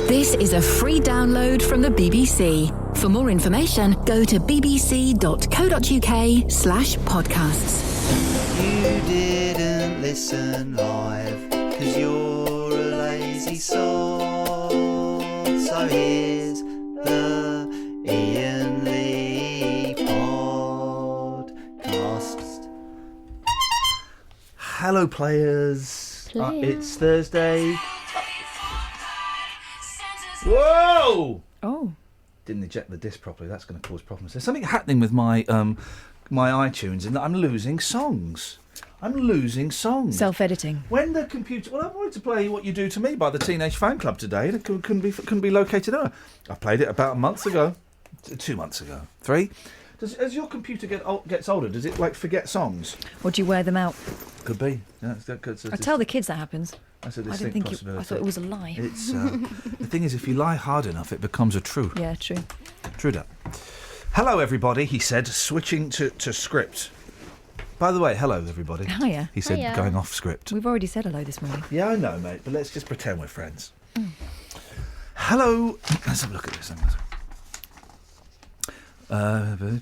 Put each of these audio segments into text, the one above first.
This is a free download from the BBC. For more information, go to bbc.co.uk/podcasts. You didn't listen live, 'cause you're a lazy sod. So here's the Iain Lee podcast. Hello, players. It's Thursday. Whoa! Oh. Didn't eject the disc properly. That's going to cause problems. There's something happening with my my iTunes in that I'm losing songs. Self-editing. When the computer... Well, I wanted to play What You Do to Me by the Teenage Fan Club today. It couldn't be located there. I played it about a month ago. 2 months ago. 3. As your computer gets older, does it, forget songs? Or do you wear them out? Could be. Yeah, I tell the kids that happens. That's a I distinct didn't think possibility. I thought it was a lie. It's the thing is, if you lie hard enough, it becomes a true. Yeah, true. True that. Hello, everybody, he said, switching to script. By the way, hello, everybody. Hiya. He said, Hiya. going off script. We've already said hello this morning. Yeah, I know, mate, but let's just pretend we're friends. Hello. Let's have a look at this.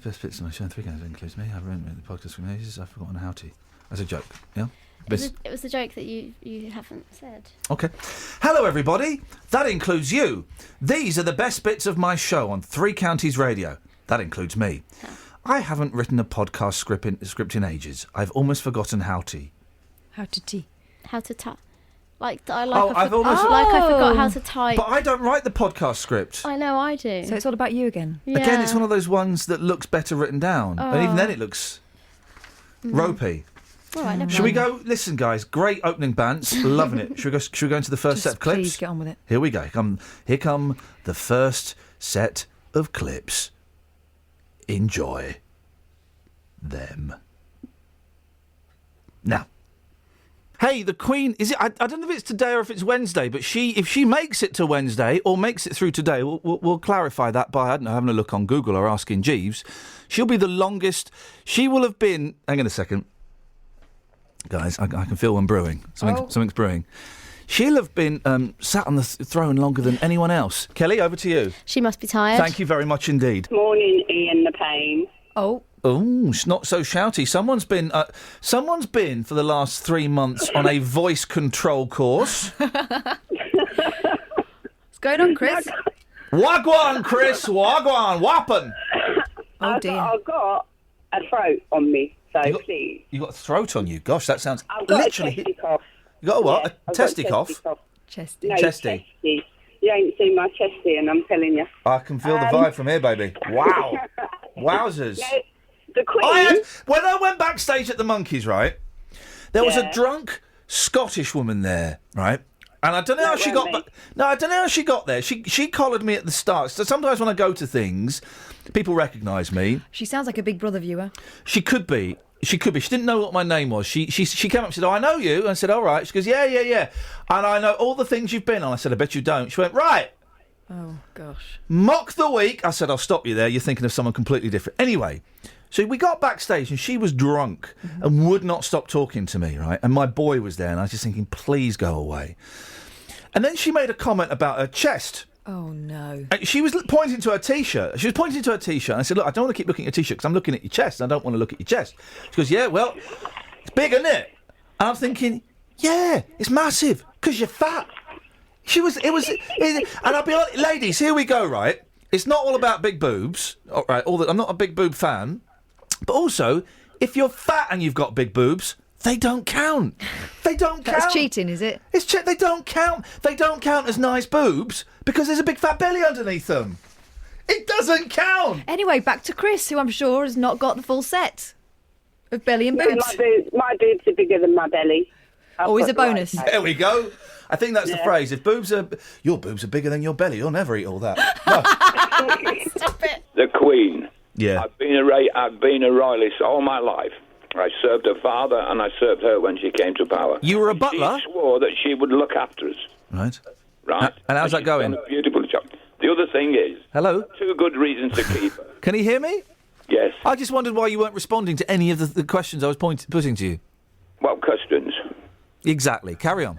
Best bits of my show, 3 games includes me. I've written the podcast from ages. I've forgotten how to. That's a joke, yeah? It was a joke that you haven't said. Okay. Hello, everybody. That includes you. These are the best bits of my show on 3 Counties Radio. That includes me. Oh. I haven't written a podcast script in ages. I've almost forgotten how to. How to tea. How to type. I forgot how to type. But I don't write the podcast script. I know, I do. So it's all about you again. Yeah. Again, it's one of those ones that looks better written down. And even then it looks ropey. All right, never Should we mind. go? Listen, guys, great opening bands. Loving it. Should we go into the first set of clips? Please get on with it. Here we go. Here come the first set of clips. Enjoy them. Now, hey, the Queen, is it? I don't know if it's today or if it's Wednesday, but if she makes it to Wednesday or makes it through today, we'll clarify that by, I don't know, having a look on Google or asking Jeeves. She'll be the longest. She will have been. Hang on a second. Guys, I can feel one brewing. Something's brewing. She'll have been sat on the throne longer than anyone else. Kelly, over to you. She must be tired. Thank you very much indeed. Morning, Ian the Pain. Oh. Oh, it's not so shouty. Someone's been for the last 3 months on a voice control course. What's going on, Chris? Wagwan, Chris. Wagwan. Wappen. Oh, dear. I've got a throat on me, so please. You got a throat on you. Gosh, that sounds I've got literally. a chesty cough. You got a what? Yeah, a I've testy got a cough? chesty cough. Chesty. No, Chesty. chesty. You ain't seen my chesty, and I'm telling you. I can feel the vibe from here, baby. Wow. Wowzers. No, the Queen. When I went backstage at the Monkeys, right, there was a Yeah. drunk Scottish woman there, right? And I don't know how she got back. No, I don't know how she got there. She collared me at the start. So sometimes when I go to things, people recognise me. She sounds like a Big Brother viewer. She could be. She didn't know what my name was. She came up and said, "Oh, I know you." And I said, "All right." She goes, "Yeah. And I know all the things you've been on." I said, "I bet you don't." She went, "Right. Oh, gosh. Mock the week." I said, "I'll stop you there. You're thinking of someone completely different." Anyway, so we got backstage and she was drunk and would not stop talking to me, right? And my boy was there and I was just thinking, please go away. And then she made a comment about her chest. Oh, no. And she was pointing to her T-shirt. She was pointing to her T-shirt. And I said, "Look, I don't want to keep looking at your T-shirt because I'm looking at your chest. And I don't want to look at your chest." She goes, "Yeah, well, it's big, isn't it?" And I'm thinking, yeah, it's massive because you're fat. And I'll be honest, ladies, here we go, right? It's not all about big boobs, all right? I'm not a big boob fan. But also, if you're fat and you've got big boobs, they don't count. They don't count. That's cheating, is it? They don't count. They don't count as nice boobs because there's a big fat belly underneath them. It doesn't count. Anyway, back to Chris, who I'm sure has not got the full set of belly and No, boobs. my boobs are bigger than my belly. Always a bonus. There we go. I think that's the phrase. If your boobs are bigger than your belly, you'll never eat all that. No. Stop it. The Queen. Yeah. I've been a royalist all my life. I served her father and I served her when she came to power. You were a butler? She swore that she would look after us. Right. Right. And how's that she's going? done a beautiful job. The other thing is... Hello? 2 good reasons to keep her. Can you hear me? Yes. I just wondered why you weren't responding to any of the questions I was putting to you. What questions? Exactly. Carry on.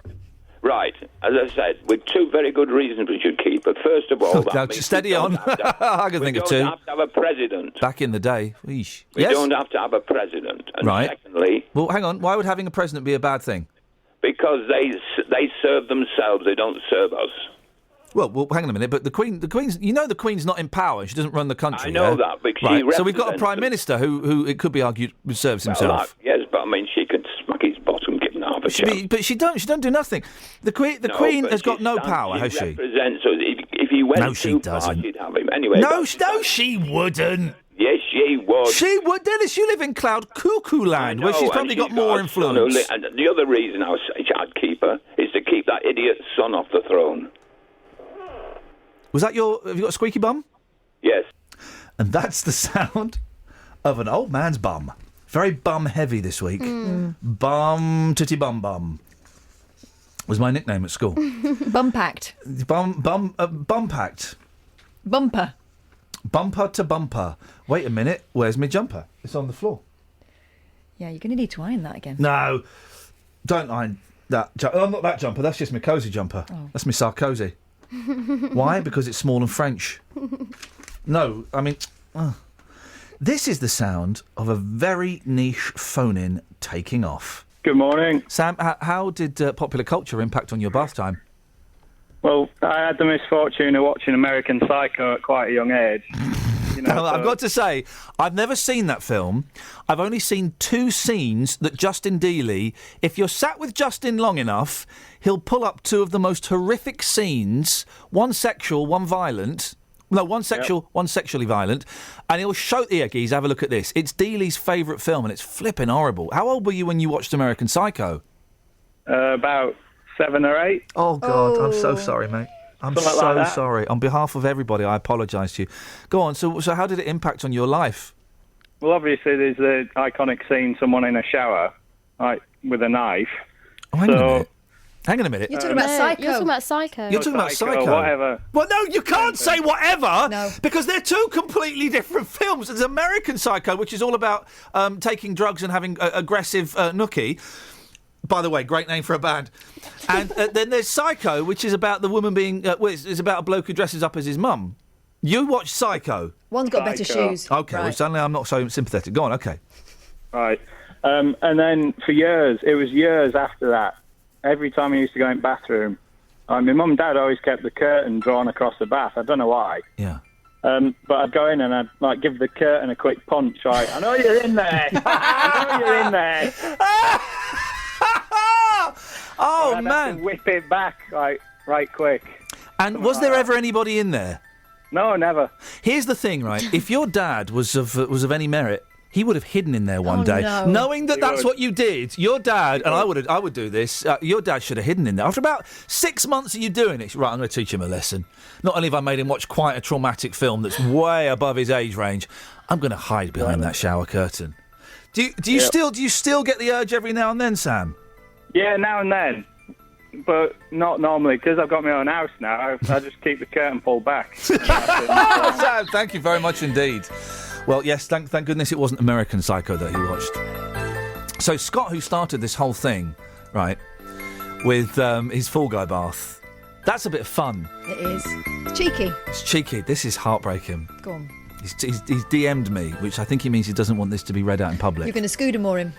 Right. as I said, with two very good reasons we should keep her. First of all, Now, steady on. I can think of two. We don't have to have a president. Back in the day. Eesh. We don't have to have a president. And right. secondly... Well, hang on. Why would having a president be a bad thing? Because they serve themselves. They don't serve us. Well, hang on a minute. But the Queen's, the Queen's not in power. She doesn't run the country. I know that, but she So we've got a prime minister who it could be argued serves himself. Yes, but I mean, she could smack his bottom, give him half a chance. But she don't do nothing. The Queen has got no power, has she? Represents us. If he went too far, she'd have him anyway. No, she wouldn't. Yes, she would. She would. Dennis, you live in Cloud Cuckoo Land, where she's probably got more influence. And the other reason I would say I'd keep her is to keep that idiot son off the throne. Was that have you got a squeaky bum? Yes. And that's the sound of an old man's bum. Very bum heavy this week. Bum titty bum bum was my nickname at school. Bum-packed. Bum-packed. Bumper. Bumper to bumper. Wait a minute, where's my jumper? It's on the floor. Yeah, you're going to need to iron that again. No, don't iron that. Oh, not that jumper, that's just my cosy jumper. Oh. That's my Sarkozy. Why? Because it's small and French. No, I mean... This is the sound of a very niche phone-in taking off. Good morning. Sam, how did popular culture impact on your bath time? Well, I had the misfortune of watching American Psycho at quite a young age. I've got to say, I've never seen that film. I've only seen two scenes that Justin Dealey, if you're sat with Justin long enough, he'll pull up two of the most horrific scenes, one sexual, one violent. No, one sexual, one sexually violent. And he'll show... Here, geez, have a look at this. It's Dealey's favourite film, and it's flipping horrible. How old were you when you watched American Psycho? About 7 or 8. Oh, God, I'm so sorry, mate. I'm so sorry. On behalf of everybody, I apologise to you. Go on, so how did it impact on your life? Well, obviously, there's the iconic scene, someone in a shower, with a knife. Oh, hang on a minute. Hang on a minute. You're talking about Psycho. You're talking about Psycho. You're talking about Psycho. Whatever. Well, no, you can't say whatever, because they're two completely different films. There's American Psycho, which is all about taking drugs and having aggressive nookie. By the way, great name for a band. And then there's Psycho, which is about the woman being... it's about a bloke who dresses up as his mum. You watch Psycho. One's got better shoes. OK, well, suddenly I'm not so sympathetic. Go on, OK. Right. And then for years, it was years after that, every time I used to go in the bathroom, my mum and dad always kept the curtain drawn across the bath. I don't know why. Yeah. But I'd go in and I'd give the curtain a quick punch. Right, I know you're in there. I know you're in there. Oh, I'd man. have to whip it back right quick. And was there ever anybody in there? No, never. Here's the thing, right? If your dad was of any merit, he would have hidden in there one day, knowing that that's what you did. Your dad, and I would do this. Your dad should have hidden in there. After about 6 months of you doing it, right, I'm going to teach him a lesson. Not only have I made him watch quite a traumatic film that's way above his age range, I'm going to hide behind that shower curtain. Do you still get the urge every now and then, Sam? Yeah, now and then, but not normally, because I've got my own house now. I just keep the curtain pulled back. Sam, thank you very much indeed. Well, yes, thank goodness it wasn't American Psycho that he watched. So Scott, who started this whole thing, right, with his Fall Guy bath, that's a bit of fun. It is. It's cheeky. It's cheeky. This is heartbreaking. Go on. He's DM'd me, which I think he means he doesn't want this to be read out in public. You're going to Scudamore him.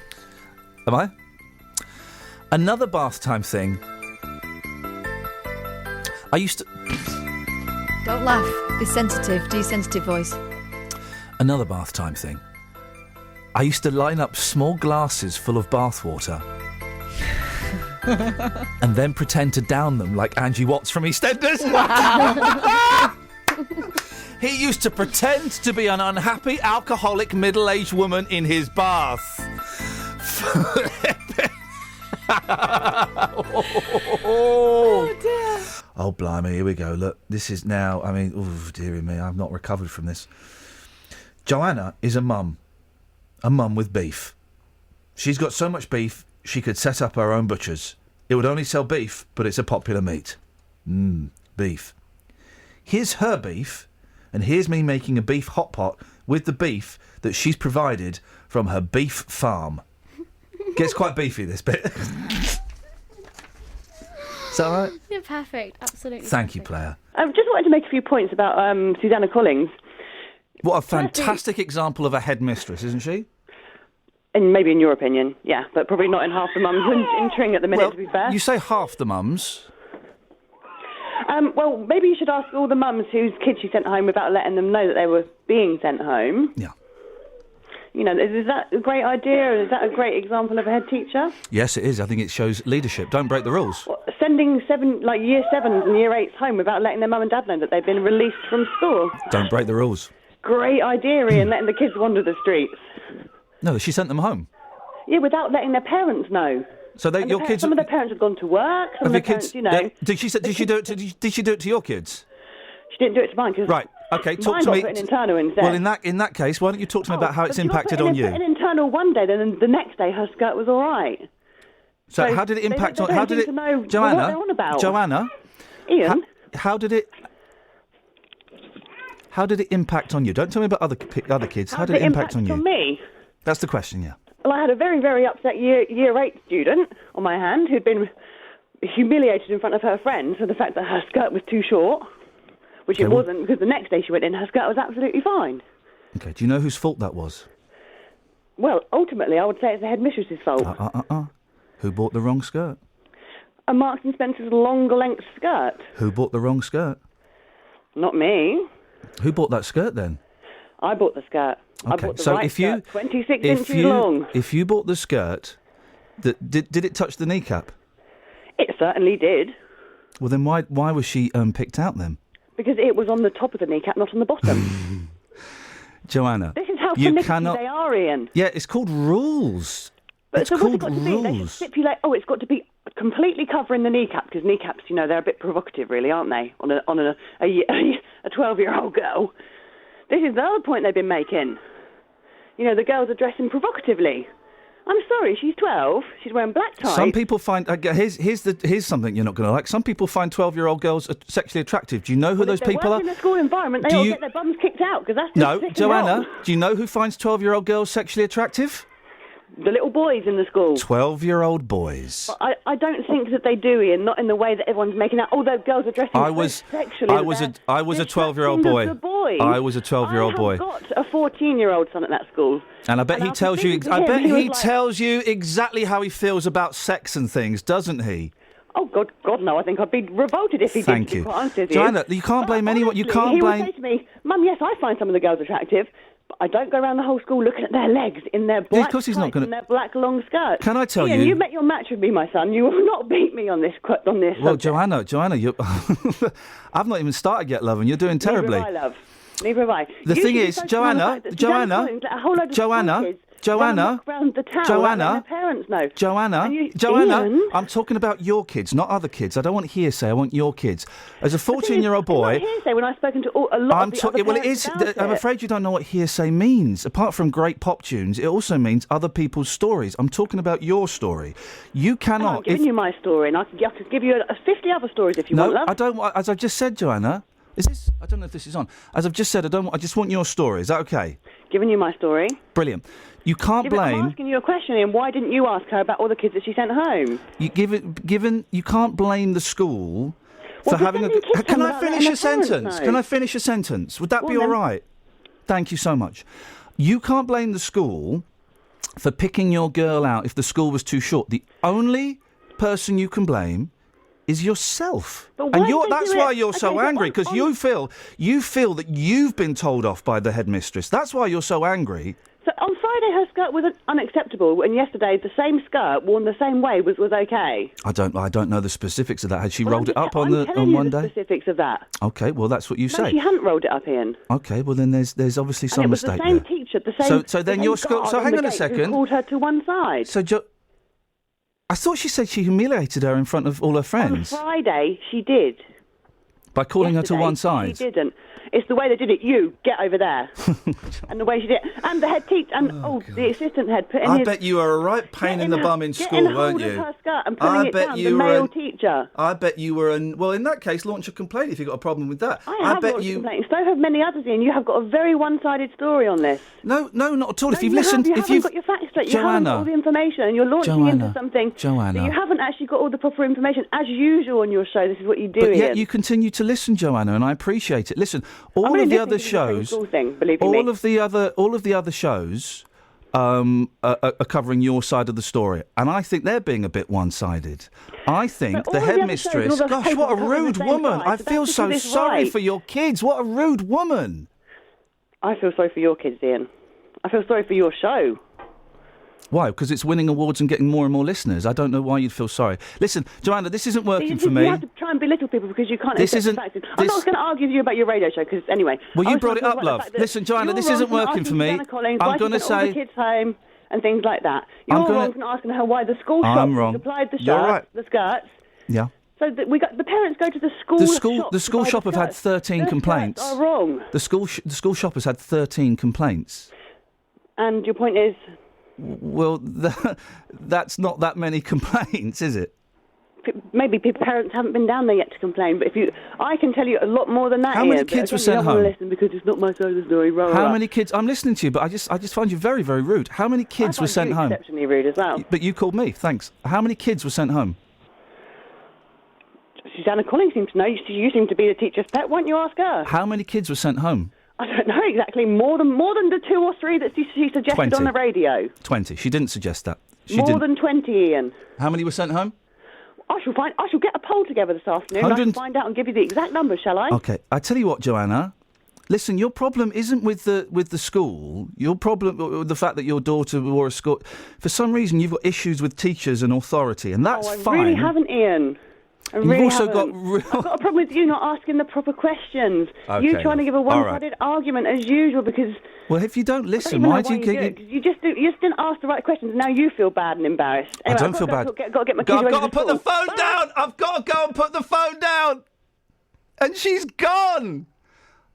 Am I? Another bath time thing. I used to... Don't laugh. Be sensitive. Do your sensitive voice. Another bath time thing. I used to line up small glasses full of bath water and then pretend to down them like Angie Watts from EastEnders. He used to pretend to be an unhappy, alcoholic, middle-aged woman in his bath. Oh dear. Oh blimey, here we go. Look, this is now, I mean, oh dearie me, I've not recovered from this. Joanna is a mum with beef. She's got so much beef, she could set up her own butchers. It would only sell beef, but it's a popular meat. Beef. Here's her beef, and here's me making a beef hot pot with the beef that she's provided from her beef farm. Gets quite beefy, this bit. Is that all right? You're perfect. Absolutely. Thank you, perfect. player. I just wanted to make a few points about Susanna Collins. What a fantastic example of a headmistress, isn't she? And maybe in your opinion, yeah, but probably not in half the mums in Tring at the minute, Well, to be fair. you say half the mums. Well, maybe you should ask all the mums whose kids she sent home without letting them know that they were being sent home. Yeah. You know, is that a great idea? Is that a great example of a head teacher? Yes, it is. I think it shows leadership. Don't break the rules. Sending year 7s and year 8s home without letting their mum and dad know that they've been released from school. Don't break the rules. Great idea, Ian, letting the kids wander the streets. No, she sent them home. Yeah, without letting their parents know. So your kids. Some of the parents have gone to work. Some of the parents, Did she do it? Did she do it to your kids? She didn't do it to mine because Right. Okay. Talk mine to got me. put in internal instead. Well, in that case, why don't you talk to me about how it's impacted on you? Put in internal one day, then the next day her skirt was all right. So how did it impact on? How did it? Know Joanna. What they're on about. Joanna. Ian. How did it? How did it impact on you? Don't tell me about other kids. How did it impact on you? On me? That's the question. Yeah. Well, I had a very, very upset year 8 student on my hand who'd been humiliated in front of her friends for the fact that her skirt was too short, which it wasn't, because the next day she went in, her skirt was absolutely fine. Okay. Do you know whose fault that was? Well, ultimately, I would say it's the headmistress's fault. Who bought the wrong skirt? A Marks and Spencer's longer length skirt. Who bought the wrong skirt? Not me. Who bought that skirt then? I bought the skirt. Okay. I bought the So right if you, skirt, 26 inches long. If you bought the skirt, did it touch the kneecap? It certainly did. Well, then why was she picked out then? Because it was on the top of the kneecap, not on the bottom. Joanna, This is how you finicky cannot. they are, Ian. Yeah, it's called rules. But It's so called what's it got to be? They should rules. stipulate, it's got to be completely covering the kneecap, because kneecaps, they're a bit provocative, really, aren't they, on a 12-year-old girl. This is the other point they've been making. The girls are dressing provocatively. I'm sorry, she's 12. She's wearing black ties. Some people find here's something you're not going to like. Some people find 12-year-old girls sexually attractive. Do you know who those people are? In the school environment, they all get their bums kicked out because that's just sick and Joanna. wrong. Do you know who finds 12-year-old girls sexually attractive? The little boys in the school. 12-year-old boys. But I don't think that they do, Ian. Not in the way that everyone's making out. Although girls are dressing sexually. I was a 12-year-old boy. I was a 12-year-old boy. I've got a 14-year-old son at that school. And I bet he tells you. Tells you exactly how he feels about sex and things, doesn't he? Oh God, no! I think I'd be revolted if he did. Thank you, Joanna. You can't blame anyone. You can't blame. He would say to me, "Mum, yes, I find some of the girls attractive, but I don't go around the whole school looking at their legs in their black tights and their black long skirts." Can I tell Ian, you? You met your match with me, my son. You will not beat me on this. Well, Joanna, you. I've not even started yet, love, and you're doing terribly. Neither have I, love. Neither have I. The thing is, Joanna, I'm talking about your kids, not other kids. I don't want hearsay. I want your kids. As a 14-year-old boy, hearsay when I've spoken to a lot of the other parents about it. I'm afraid you don't know what hearsay means. Apart from great pop tunes, it also means other people's stories. I'm talking about your story. You cannot. I'm giving you my story, and I can give you 50 other stories if you want, love. I don't. As I've just said, Joanna. Is this? I don't know if this is on. As I've just said, I just want your story. Is that okay? Giving you my story. Brilliant. You can't blame. I'm asking you a question, Ian. Why didn't you ask her about all the kids that she sent home? You can't blame the school for having a. Can I finish a sentence? Can I finish a sentence? Would that be all right? Thank you so much. You can't blame the school for picking your girl out if the school was too short. The only person you can blame is yourself. And that's why you're so angry, because you feel that you've been told off by the headmistress. That's why you're so angry. So on Friday her skirt was unacceptable, and yesterday the same skirt worn the same way was okay. I don't know the specifics of that. Had she rolled it up on one day? The specifics of that. Okay, well that's what you say. No, she hadn't rolled it up, Ian. Okay, well then there's obviously some mistake there. It was the same teacher, the same. So then your school. So hang on a second. Who called her to one side. So I thought she said she humiliated her in front of all her friends. On Friday, she did. By calling her to one side? She didn't. It's the way they did it. You, get over there. And the way she did it. And the head teacher, and the assistant head put in I bet you were a right pain in the bum in school, weren't you? Her skirt and pulling it down, the male teacher. I bet you were well, in that case, launch a complaint if you've got a problem with that. I have launched a complaint. So have many others, Ian. You have got a very one-sided story on this. No, not at all. No, if you've listened... You haven't got your facts straight. You haven't got all the information, and you're launching into something that you haven't actually got all the proper information. As usual on your show, this is what you do. But yet you continue to listen, Joanna, and I appreciate it. Listen, all of the other shows, all of the other shows. Are covering your side of the story, and I think they're being a bit one-sided. I think the headmistress... Gosh, what a rude woman! I feel so sorry for your kids. What a rude woman! I feel sorry for your kids, Iain. I feel sorry for your show. Why? Because it's winning awards and getting more and more listeners. I don't know why you'd feel sorry. Listen, Joanna, this isn't working for me. You have to try and belittle people because you can't accept the facts. I'm not going to argue with you about your radio show because, anyway... Well, you brought it up, love. Listen, Joanna, this isn't working for me. I'm going to say... the kids home and things like that. You're wrong for asking her why the school shop supplied the shirts, the skirts. Yeah. So the parents go to the school shop. The school shop have had 13 complaints. Are wrong. The school shop has had 13 complaints. And your point is? Well, that's not that many complaints, is it? Maybe parents haven't been down there yet to complain, but I can tell you a lot more than that. How many kids were sent home? I don't want to listen because it's not my side of the story. How many kids? I'm listening to you, but I just find you very, very rude. How many kids were sent home? Exceptionally rude as well. But you called me. Thanks. How many kids were sent home? Susanna Collins seems to know. You seem to be the teacher's pet. Why don't you ask her? How many kids were sent home? I don't know exactly. More than the 2 or 3 that she suggested 20. on the radio. 20. She didn't suggest that. More than 20, Iain. How many were sent home? I shall get a poll together this afternoon. I can find out and give you the exact number, shall I? Okay. I tell you what, Joanna. Listen, your problem isn't with the school. Your problem with the fact that your daughter wore a skirt. For some reason, you've got issues with teachers and authority, and that's fine. I really haven't, Iain. You've also got... I've got a problem with you not asking the proper questions. Okay, you trying to give a one-sided argument as usual because... Well, if you don't listen, why do you get... You just didn't ask the right questions. Now you feel bad and embarrassed. Anyway, I don't feel bad. I've got to get my kids I've got to put the phone down. I've got to go and put the phone down. And she's gone.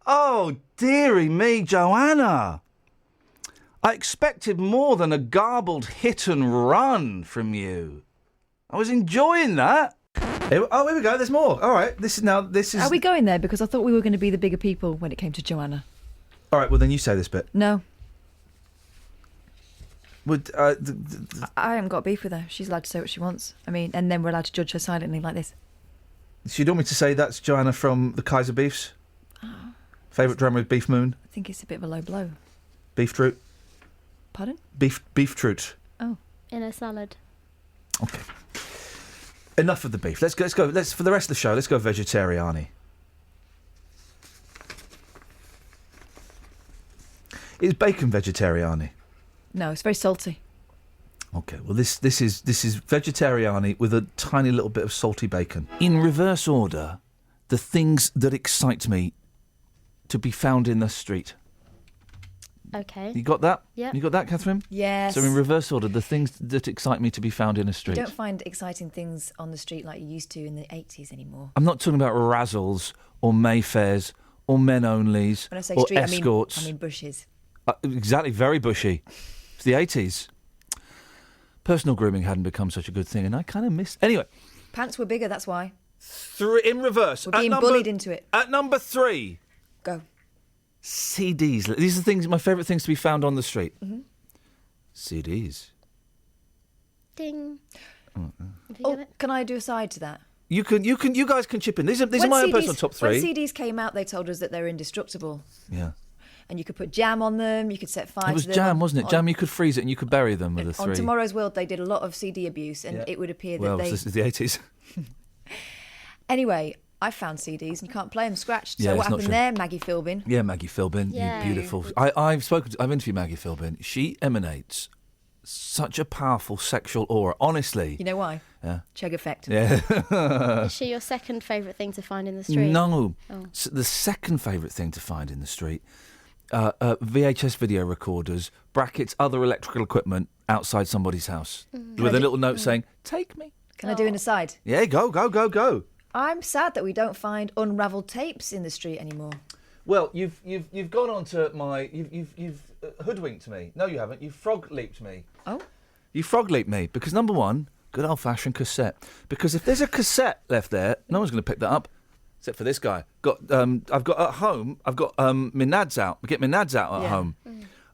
Oh, dearie me, Joanna. I expected more than a garbled hit and run from you. I was enjoying that. Here we go. There's more. All right. This is. Are we going there? Because I thought we were going to be the bigger people when it came to Joanna. All right. Well, then you say this bit. No. Would I haven't got beef with her. She's allowed to say what she wants. I mean, and then we're allowed to judge her silently like this. So you don't want me to say that's Joanna from the Kaiser Beefs? Favourite drummer with Beef Moon? I think it's a bit of a low blow. Beef Troot? Pardon? Beef Troot. Oh. In a salad. Okay. Enough of the beef. Let's go. For the rest of the show, let's go vegetariani. Is bacon vegetariani? No, it's very salty. Okay, well this is vegetariani with a tiny little bit of salty bacon. In reverse order, the things that excite me to be found in the street. Okay. You got that? Yeah. You got that, Catherine? Yes. So in reverse order, the things that excite me to be found in a street. You don't find exciting things on the street like you used to in the 80s anymore. I'm not talking about razzles or Mayfairs or men onlys when I say or street, escorts. I mean bushes. Exactly, very bushy. It's the 80s. Personal grooming hadn't become such a good thing, and I kind of missed... Anyway. Pants were bigger, that's why. In reverse. We're being bullied into it. At number 3. Go. CDs. These are my favourite things to be found on the street. Mm-hmm. CDs. Ding. Can I do a side to that? You guys can chip in. These are my own personal top 3. When CDs came out, they told us that they're indestructible. Yeah. And you could put jam on them, you could set fire to them. It was jam, wasn't it? Jam, you could freeze it and you could bury them with a 3. On Tomorrow's World, they did a lot of CD abuse, and it would appear that this is the 80s. Anyway, I found CDs and you can't play them scratched. So what happened there, Maggie Philbin? Yeah, Maggie Philbin, you beautiful. I've interviewed Maggie Philbin. She emanates such a powerful sexual aura. Honestly, you know why? Yeah, Chegg effect. Yeah. Is she your second favourite thing to find in the street? No, the second favourite thing to find in the street. VHS video recorders, brackets, other electrical equipment outside somebody's house with a little note saying, "Take me." Can I do an aside? Yeah, go. I'm sad that we don't find unravelled tapes in the street anymore. Well, you've gone on to my you've hoodwinked me. No, you haven't. You've frog leaped me. Oh. You frog leaped me because number one, good old fashioned cassette. Because if there's a cassette left there, no one's going to pick that up. Except for this guy. I've got at home. I've got my nads out. I get my nads out at home.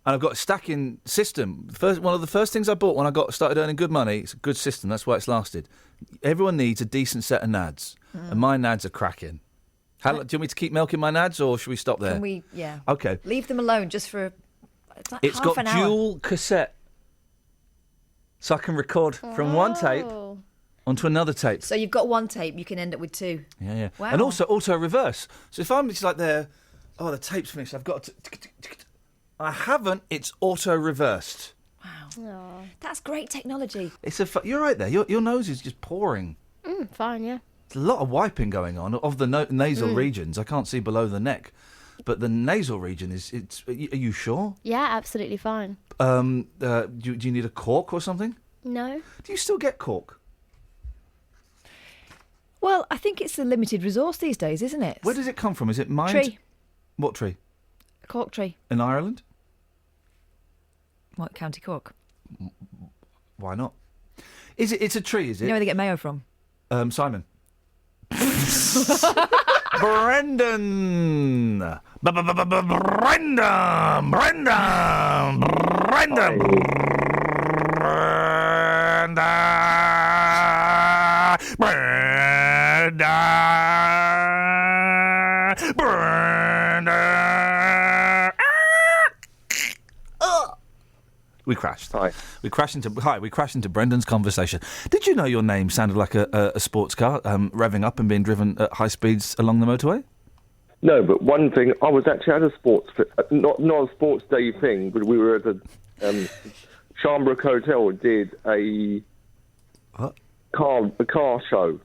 And I've got a stacking system. One of the first things I bought when I started earning good money, it's a good system, that's why it's lasted. Everyone needs a decent set of nads. And my nads are cracking. Do you want me to keep milking my nads, or should we stop there? Can we, yeah. Okay. Leave them alone just for It's half got an hour. dual cassette. So I can record from one tape onto another tape. So you've got one tape, you can end up with two. Yeah. Wow. And also auto reverse. So if I'm just like there, the tape's finished, I've got to... I haven't, it's auto reversed. Wow. Aw. That's great technology. You're right there, your nose is just pouring. Fine, yeah. There's a lot of wiping going on of the nasal regions. I can't see below the neck. But the nasal region are you sure? Yeah, absolutely fine. Do you need a cork or something? No. Do you still get cork? Well, I think it's a limited resource these days, isn't it? Where does it come from? Is it mined? Tree. What tree? A cork tree. In Ireland? What, County Cork? Why not? It's a tree, is it? You know where they get mayo from? Simon. Brendan! Brendan! We crashed. Hi. We crashed into Brendan's conversation. Did you know your name sounded like a sports car revving up and being driven at high speeds along the motorway? No, but one thing, I was actually at a not a sports day thing, but we were at a Sharnbrook Hotel did a car show.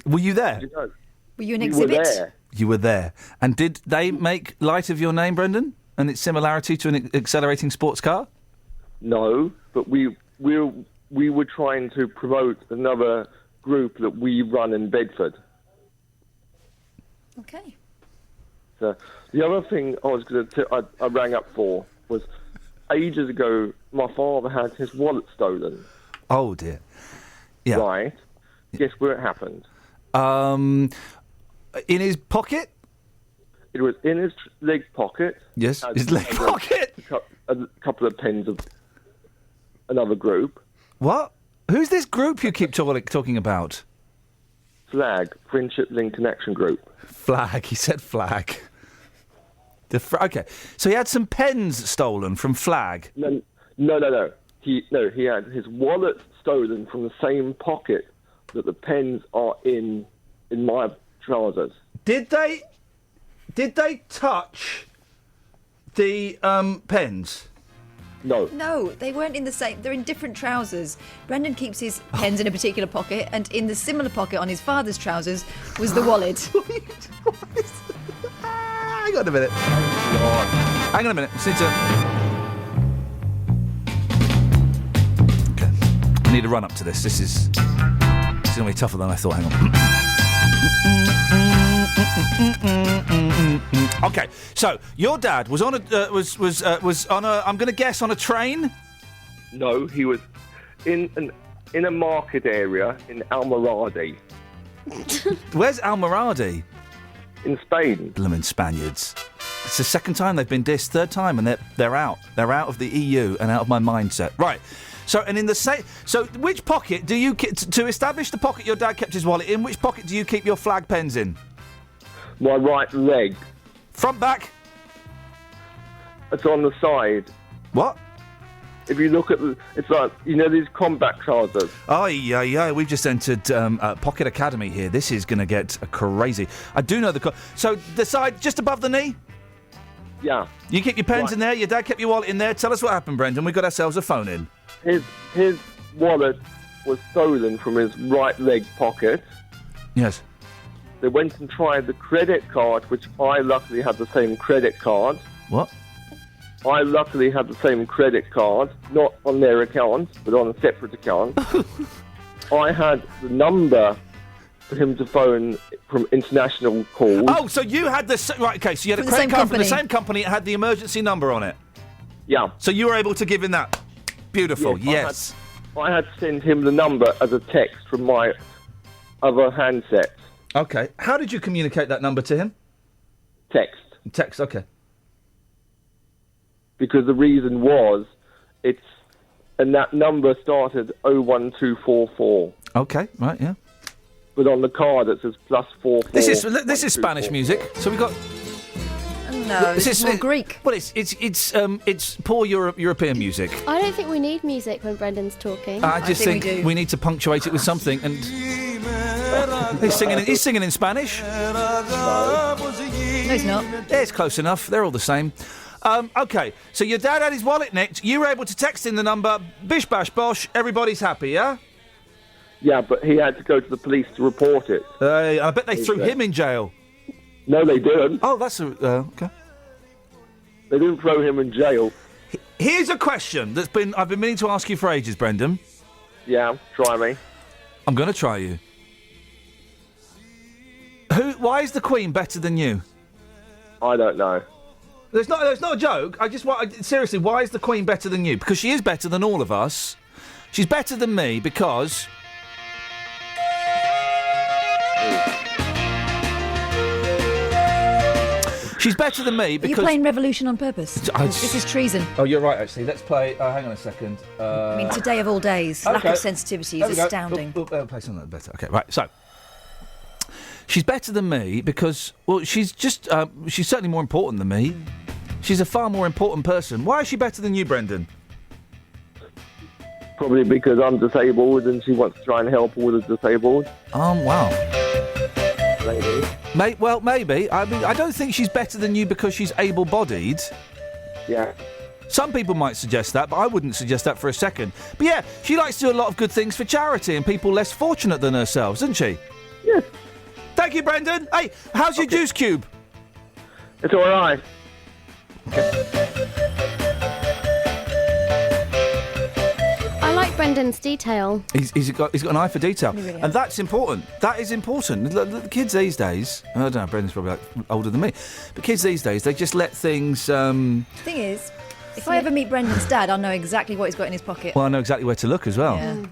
Were you there? You know, Were you an we exhibit? were there. You were there. And did they make light of your name, Brendan, and its similarity to an accelerating sports car? No, but we were trying to promote another group that we run in Bedford. Okay. So the other thing I was going to I rang up for was ages ago. My father had his wallet stolen. Oh dear. Yeah. Right. Guess where it happened? In his pocket. It was in his leg pocket. Yes, his leg pocket. A couple of pens of another group. What? Who's this group you keep talking about? Flag, Friendship Link Connection Group. Flag. He said flag. Okay, so he had some pens stolen from Flag. No. He had his wallet stolen from the same pocket that the pens are in my trousers. Did they touch the pens? No, they weren't in the same. They're in different trousers. Brendan keeps his pens in a particular pocket, and in the similar pocket on his father's trousers was the wallet. Hang on a minute. Hang on a minute. Okay. I need a run up to this. This is going to be tougher than I thought. Hang on. Okay, so your dad was on a was on a, I'm going to guess, on a train. No, he was in a market area in Almoradí. Where's Almoradí? In Spain. Blooming Spaniards. It's the second time they've been dissed, third time, and they're out. They're out of the EU and out of my mindset. Right. So, and in the same... So, which pocket do you... To establish the pocket your dad kept his wallet in, which pocket do you keep your Flag pens in? My right leg. Front, back? It's on the side. What? If you look at it's like, these combat trousers. Oh, yeah. We've just entered Pocket Academy here. This is going to get crazy. I do know so the side just above the knee? Yeah. You keep your pens in there, your dad kept your wallet in there. Tell us what happened, Brendan. We got ourselves a phone in. His wallet was stolen from his right leg pocket. Yes. They went and tried the credit card, which I luckily had the same credit card. What? I luckily had the same credit card, not on their account, but on a separate account. I had the number for him to phone from international calls. Oh, so you had right, okay, so you had a credit card from the same company, it had the emergency number on it? Yeah. So you were able to give him that? Beautiful, yes. I had to send him the number as a text from my other handset. Okay. How did you communicate that number to him? Text. Text, okay. because the reason was and that number started 01244. Okay, right, yeah. But on the card it says +44. This is Spanish music. So we got. No, this is more Greek. Well, it's poor European music. I don't think we need music when Brendan's talking. I just think we need to punctuate it with something. And he's singing in Spanish. No, he's not. Yeah, it's close enough. They're all the same. Okay, so your dad had his wallet nicked. You were able to text in the number. Bish bash bosh. Everybody's happy, yeah? Yeah, but he had to go to the police to report it. I bet they threw him in jail. No, they didn't. Oh, that's okay. They didn't throw him in jail. Here's a question I've been meaning to ask you for ages, Brendan. Yeah, try me. I'm going to try you. Why is the Queen better than you? I don't know. There's not a joke. Seriously, why is the Queen better than you? Because she is better than all of us. She's better than me because. She's better than me because... Are you playing Revolution on purpose? This is treason. Oh, you're right, actually. Let's play... hang on a second. I mean, today of all days, lack of sensitivity is astounding. Play something better. Okay, right, so... She's better than me because, well, she's just... she's certainly more important than me. She's a far more important person. Why is she better than you, Brendan? Probably because I'm disabled and she wants to try and help all the disabled. Wow. Maybe. Well, maybe. I mean, I don't think she's better than you because she's able-bodied. Yeah. Some people might suggest that, but I wouldn't suggest that for a second. But yeah, she likes to do a lot of good things for charity and people less fortunate than herself, doesn't she? Yes. Thank you, Brendan. Hey, how's your juice cube? It's all right. I like Brendan's detail. He's got an eye for detail, really and that's important. That is important. The kids these days, I don't know, Brendan's probably older than me, but kids these days, they just let things. The thing is, if I ever meet Brendan's dad, I'll know exactly what he's got in his pocket. Well, I know exactly where to look as well. Yeah.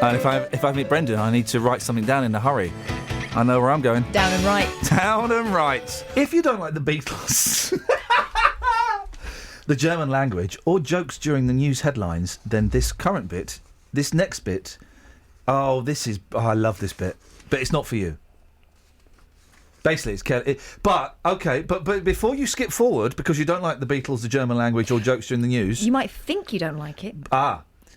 And if I meet Brendan, I need to write something down in a hurry. I know where I'm going. Down and right. Down and right. If you don't like the Beatles, the German language, or jokes during the news headlines, then this next bit, I love this bit, but it's not for you. Basically, it's Kelly. But before you skip forward, because you don't like the Beatles, the German language, or jokes during the news, You might think you don't like it.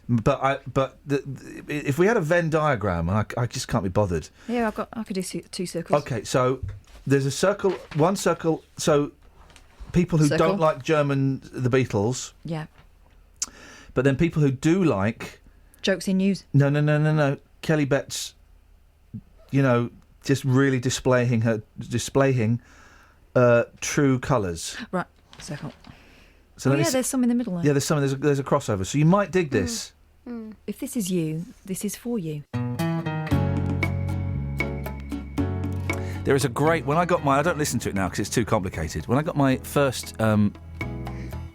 If we had a Venn diagram, and I just can't be bothered. Yeah, I could do two circles. Okay, so there's a circle, one circle. So people who don't like the Beatles. Yeah. But then people who do like jokes in news. No. Kelly Betts, just really displaying true colours. Right, circle. So there's some in the middle there. Yeah, there's a crossover. So you might dig this. If this is you, this is for you. There is a great... When I got I don't listen to it now because it's too complicated. When I got my first... when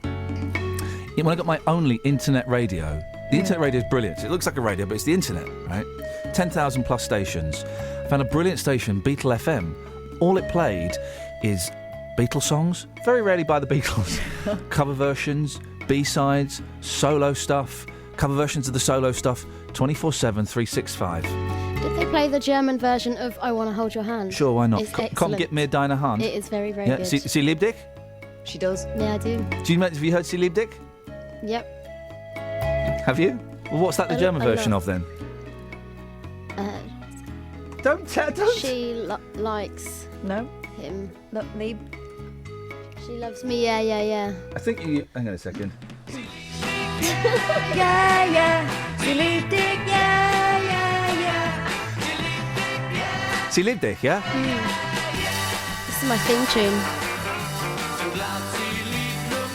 I got my only internet radio... The internet radio is brilliant. It looks like a radio, but it's the internet, right? 10,000 plus stations. I found a brilliant station, Beatle FM. All it played is Beatles songs, very rarely by the Beatles. Cover versions, B-sides, solo stuff, cover versions of the solo stuff, 24/7, 365. Did they play the German version of I Want to Hold Your Hand? Sure, why not? It's Komm, gib mir deine Hand. It is very, very good. Sie liebt dich? She does. Yeah, I do. Have you heard Sie liebt dich? Yep. Have you? Well, what's that the German version of then? Don't. She likes him. Look, Lieb. She loves me, yeah. I think you... Hang on a second. Yeah. Sie liebt dich, yeah. Sie liebt dich, yeah? This is my theme tune.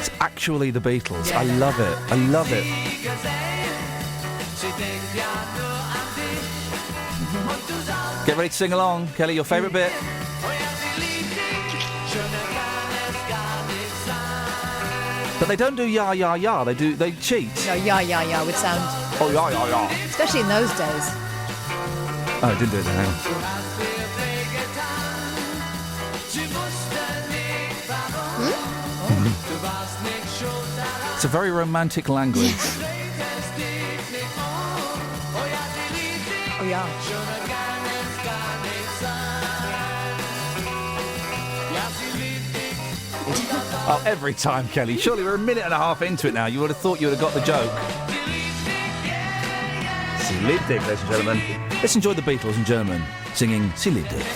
It's actually the Beatles. I love it. Get ready to sing along. Kelly, your favourite bit? But they don't do ya. They cheat. No, ya would sound... Oh, ya. Especially in those days. Oh, I didn't do it then. Hang on. It's a very romantic language. Oh, yeah. Oh, every time, Kelly. Surely we're a minute and a half into it now. You would have thought you would have got the joke. Sie liebt dich, ladies and gentlemen. Let's enjoy the Beatles in German singing Sie liebt dich.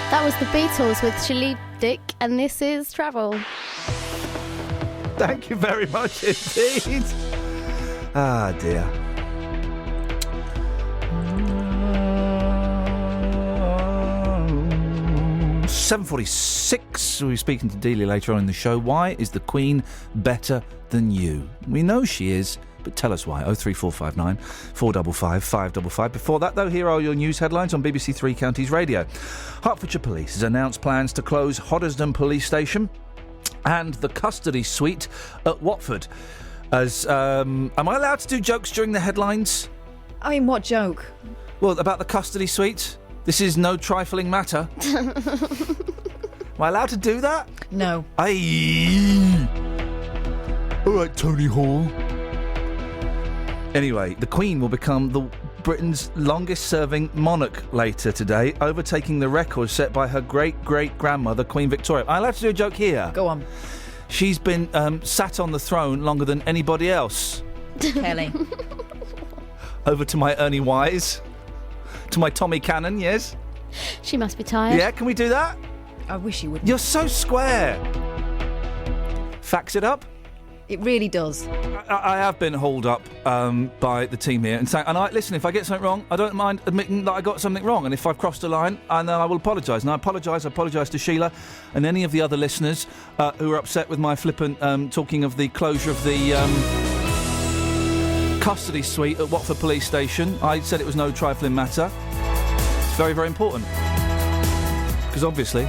That was the Beatles with She Liebt Dich, and this is Travel. Thank you very much indeed. Ah, dear. £7:46. We'll be speaking to Delia later on in the show. Why is the Queen better than you? We know she is, but tell us why. 03459 455 555. Before that, though, here are your news headlines on BBC Three Counties Radio. Hertfordshire Police has announced plans to close Hoddesdon Police Station and the custody suite at Watford. Am I allowed to do jokes during the headlines? I mean, what joke? Well, about the custody suite? This is no trifling matter. Am I allowed to do that? No. Aye. All right, Tony Hall. Anyway, the Queen will become Britain's longest-serving monarch later today, overtaking the record set by her great-great-grandmother, Queen Victoria. Am I allowed to do a joke here? Go on. She's been sat on the throne longer than anybody else. Kelly. Over to my Ernie Wise. To my Tommy Cannon, yes? She must be tired. Yeah, can we do that? I wish you wouldn't. You're so square. Fax it up? It really does. I have been hauled up by the team here and saying, listen, if I get something wrong, I don't mind admitting that I got something wrong, and if I've crossed a line, and I will apologise. And I apologise to Sheila and any of the other listeners who are upset with my flippant talking of the closure of the custody suite at Watford Police Station. I said it was no trifling matter. It's very, very important. Because obviously,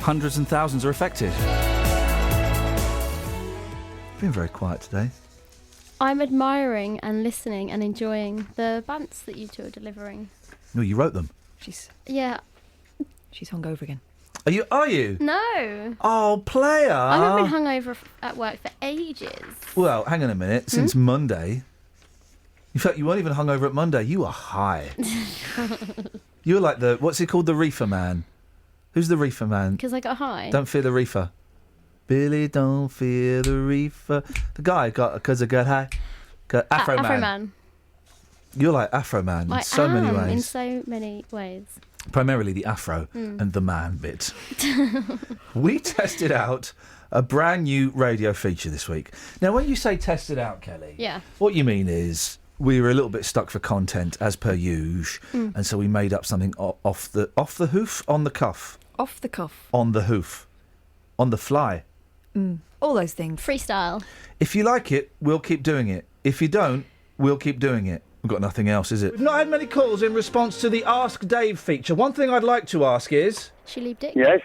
hundreds and thousands are affected. Been very quiet today. I'm admiring and listening and enjoying the bants that you two are delivering. No, you wrote them. She's hungover again. Are you? No. Oh, player. I haven't been hungover at work for ages. Well, hang on a minute. Since Monday. In fact, you weren't even hungover at Monday. You were high. You were like what's it called? The reefer man. Who's the reefer man? Because I got high. Don't fear the reefer. Billy, don't fear the reefer. The guy got, because I got high. Afro Man. Afro Man. You're like Afro Man in so many ways. In so many ways. Primarily the Afro and the man bit. We tested out a brand new radio feature this week. Now, when you say tested out, Kelly, what you mean is we were a little bit stuck for content, as per usual, and so we made up something off the hoof, on the cuff. Off the cuff. On the hoof. On the fly. All those things. Freestyle. If you like it, we'll keep doing it. If you don't, we'll keep doing it. We've got nothing else, is it? We've not had many calls in response to the Ask Dave feature. One thing I'd like to ask is... She liebt Dick? Yes?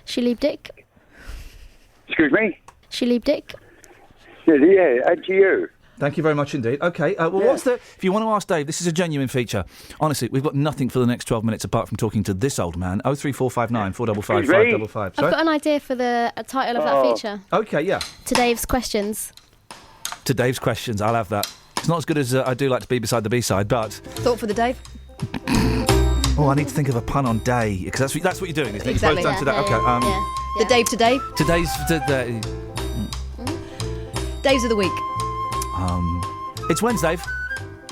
She liebt Dick? Excuse me? She liebt Dick? Yeah, and to you. Thank you very much indeed. OK, what's the... If you want to ask Dave, this is a genuine feature. Honestly, we've got nothing for the next 12 minutes apart from talking to this old man. 03459 455 555. I've got an idea for the title of that feature. OK, yeah. To Dave's Questions. To Dave's Questions, I'll have that. It's not as good as I do like to be beside the B-side, but... Thought for the Dave? Oh, I need to think of a pun on day, because that's what you're doing, isn't it? Exactly. You're both done to that. The Dave to Dave? Today's... Days of the week. It's Wednesday.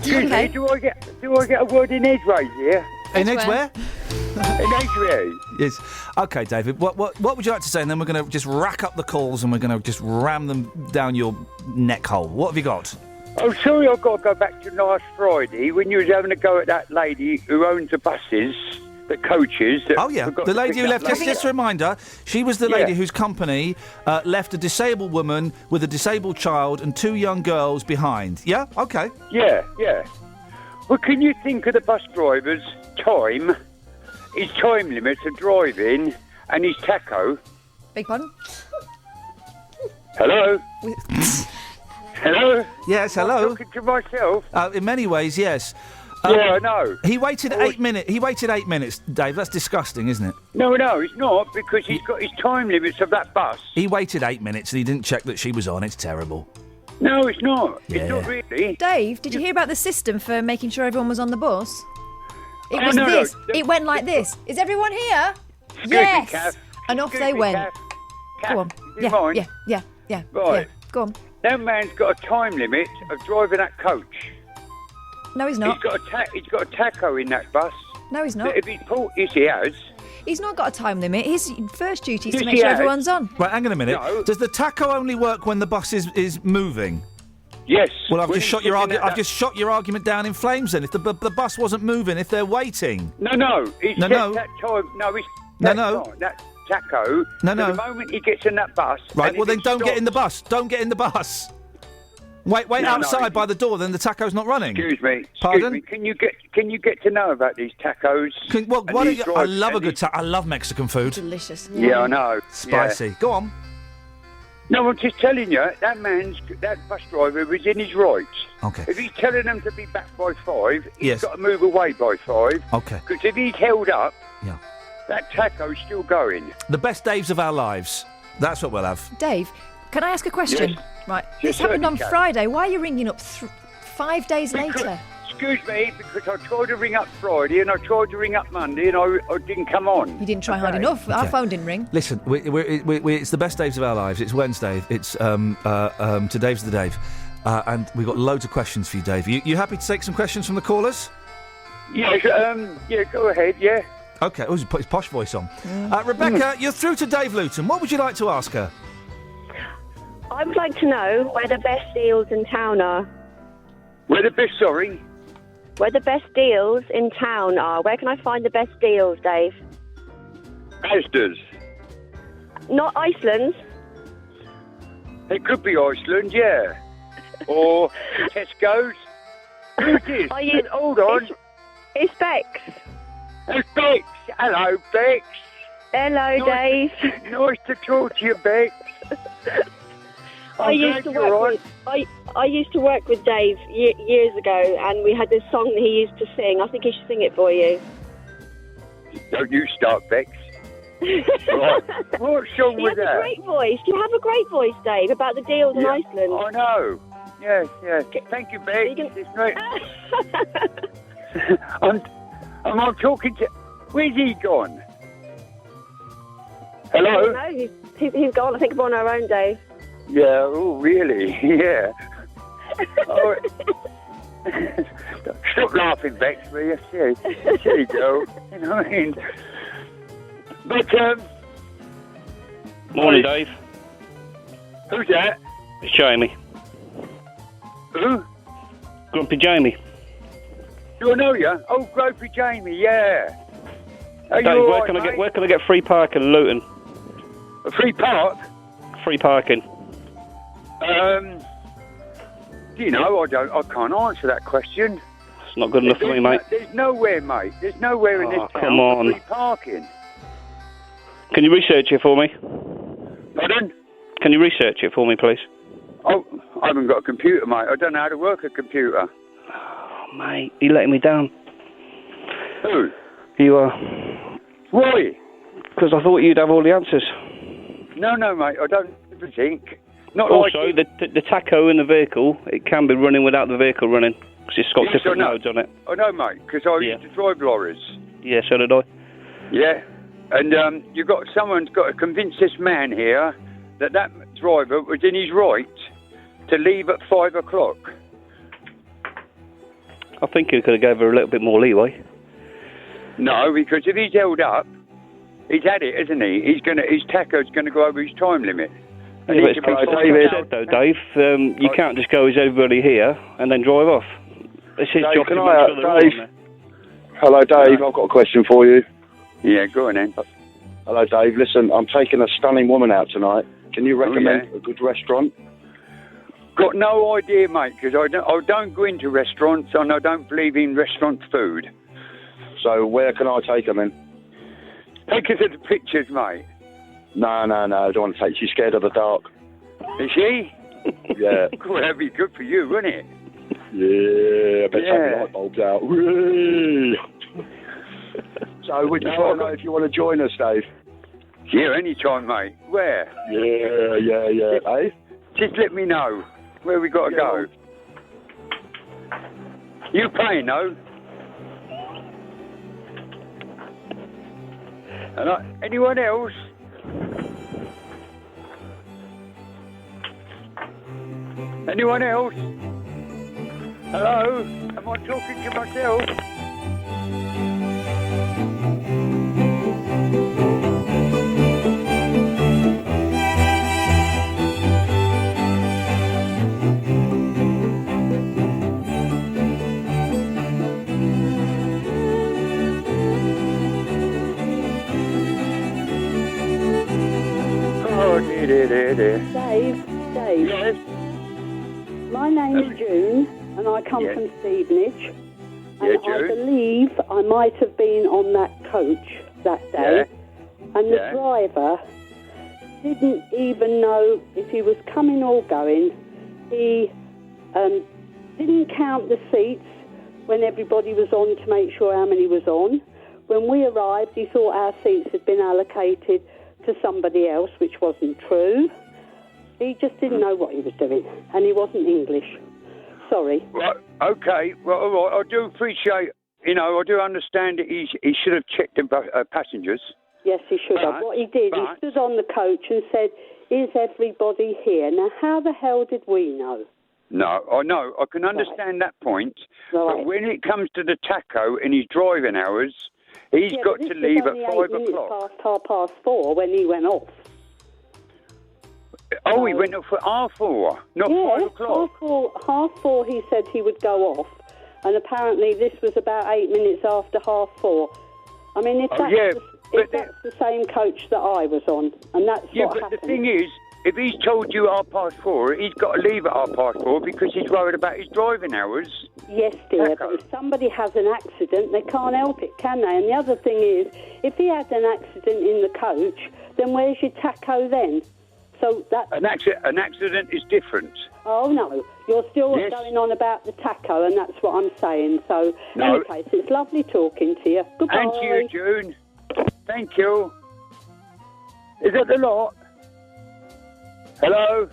Okay. Do I get a word in edgeways here? In Edgeware? In edgeways. Yes. OK, David, what would you like to say? And then we're going to just rack up the calls and we're going to just ram them down your neck hole. What have you got? Oh, sorry, I've got to go back to last Friday when you was having a go at that lady who owns the buses, the coaches. Oh, yeah, the lady who left, just a reminder, she was the lady whose company left a disabled woman with a disabled child and 2 young girls behind. Yeah? OK. Yeah. Well, can you think of the bus driver's time his time limits of driving and his taco. Beg pardon? Hello? Hello? Yes, hello. I'm talking to myself. In many ways, yes. Yeah, I know. He waited 8 minutes. He waited 8 minutes, Dave. That's disgusting, isn't it? No, it's not, because he's got his time limits of that bus. He waited 8 minutes and he didn't check that she was on. It's terrible. No, it's not. Yeah. It's not really. Dave, did you hear about the system for making sure everyone was on the bus? It was no. this. It went like this. Is everyone here? Excuse me, Yes. Kath. And off Excuse they me, went. Kath. Go on. Do you mind? Yeah. Right. Yeah. Go on. That man's got a time limit of driving that coach. No, he's not. He's got a taco in that bus. No, he's not. If he's pulled, yes, he has. He's not got a time limit. His first duty is to Yes, make he sure has. everyone's on. Right, hang on a minute. No. Does the taco only work when the bus is moving? Yes. Well, I've When just he's shot your looking argument. at I've just shot your argument down in flames. Then, if the bus wasn't moving, if they're waiting. No. He's No, set no. that time. No, he's No. That taco. No. The moment he gets in that bus. Right. and Well, if then it don't get in the stops- bus. Don't get in the bus. Wait No, outside by the door. Then the taco's not running. Excuse me. Pardon? Can you get to know about these tacos? Well, and why don't these you? I drives love a and good taco. I love Mexican food. Delicious. Yeah, I know. Spicy. Yeah. Go on. No, I'm just telling you, that bus driver was in his rights. Okay. If he's telling them to be back by 5, he's Yes. got to move away by 5. Okay. Because if he's held up, Yeah. that taco's still going. The best days of our lives. That's what we'll have. Dave, can I ask a question? Yes. Right. Yes, This happened on certainly can. Friday. Why are you ringing up 5 days later? Excuse me, because I tried to ring up Friday and I tried to ring up Monday and I didn't come on. You didn't try hard Okay. enough. Our Okay. phone didn't ring. Listen, it's the best days of our lives. It's Wednesday. It's Today's the Dave, and we've got loads of questions for you, Dave. You happy to take some questions from the callers? Yes, go ahead, yeah. Okay. Oh, he's put his posh voice on. Rebecca, you're through to Dave Luton. What would you like to ask her? I would like to know where the best deals in town are. Where the best, sorry? Where the best deals in town are. Where can I find the best deals, Dave? Asda's. Not Iceland's. It could be Iceland, yeah. Or Tesco's. Who's this? Are you- Hold on. It's Bex. It's Bex. Hello, Bex. Hello, Nice Dave. Nice to talk to you, Bex. I used to work with Dave years ago, and we had this song that he used to sing. I think he should sing it for you. Don't you start, Bex. Right. What song He was has a that? great voice. You have a great voice, Dave, about the deals in Iceland. I know. Yeah. Thank you, Bex. It's great. I'm talking to... Where's he gone? Hello? No, he's gone. I think we're on our own, Dave. Yeah, oh, really? Yeah. Oh, stop laughing, Bex, will you? Silly girl. You know what I mean? But, Morning, Dave. Who's that? It's Jamie. Who? Grumpy Jamie. Do I know you? Oh, Gropey Jamie, yeah. Are Dave, you all where right, can I mate? get free parking in Luton? A free park? Free parking. Do you know, I can't answer that question. It's not good enough for me, mate. There's nowhere, mate. There's nowhere in this town come for on. free parking. Can you research it for me? Pardon? Can you research it for me, please? Oh, I haven't got a computer, mate. I don't know how to work a computer. Oh, mate, you're letting me down. Who? You are. Why? Because I thought you'd have all the answers. No, mate. I don't think. Not Also, like the taco in the vehicle, it can be running without the vehicle running. Because it's got Yes, different I know. modes on it. I know, mate, because I used to drive lorries. Yeah, so did I. Yeah. And someone's got to convince this man here that driver was in his right to leave at 5 o'clock. I think you could have gave her a little bit more leeway. No, because if he's held up, he's had it, isn't he? His taco's gonna go over his time limit. And Yeah, he but it's can be David fined. said though, Dave, you can't just go, is everybody here, and then drive off. It's his Dave, job can to I, make sure they're all Dave? on there. Hello, Dave. I've got a question for you. Yeah, go on then. Hello, Dave. Listen, I'm taking a stunning woman out tonight. Can you recommend yeah. a good restaurant? Got no idea, mate, because I don't go into restaurants and I don't believe in restaurant food. So where can I take her then? Take us to the pictures, mate. No, I don't want to take. She's scared of the dark. Is she? Yeah. Well, that'd be good for you, wouldn't it? Yeah, I bet take the light bulbs out. Whee! So we just want to know if you want to join us, Dave. Yeah, any time, mate. Where? Yeah, eh? Just let me know where we got to go. You paying, though? And anyone else? Anyone else? Hello? Am I talking to myself? Oh, Dave. Yes. My name's June, and I come from Stevenage. And I believe I might have been on that coach that day. And the driver didn't even know if he was coming or going. He didn't count the seats when everybody was on to make sure how many was on. When we arrived, he thought our seats had been allocated to somebody else, which wasn't true. He just didn't know what he was doing, and he wasn't English. Sorry. Right, okay. Well, all right. I do appreciate, I do understand that he should have checked the passengers. Yes, he should have. What he did, he stood on the coach and said, "Is everybody here?" Now, how the hell did we know? No, I know. I can understand that point. Right. But when it comes to the taco and his driving hours, he's got to leave at 5 o'clock. Past 4 when he went off. Oh, he went off at half 4, not 5 o'clock. Half four he said he would go off, and apparently this was about 8 minutes after 4:30. I mean, if that's the same coach that I was on, and that's what happened. The thing is, if he's told you 4:30, he's got to leave at 4:30 because he's worried about his driving hours. Yes, dear, but if somebody has an accident, they can't help it, can they? And the other thing is, if he had an accident in the coach, then where's your taco then? So that an accident is different. Oh no, you're still going on about the taco, and that's what I'm saying. So, in any case, it's lovely talking to you. Goodbye. And to you, June. Thank you. Is that the lot? Hello?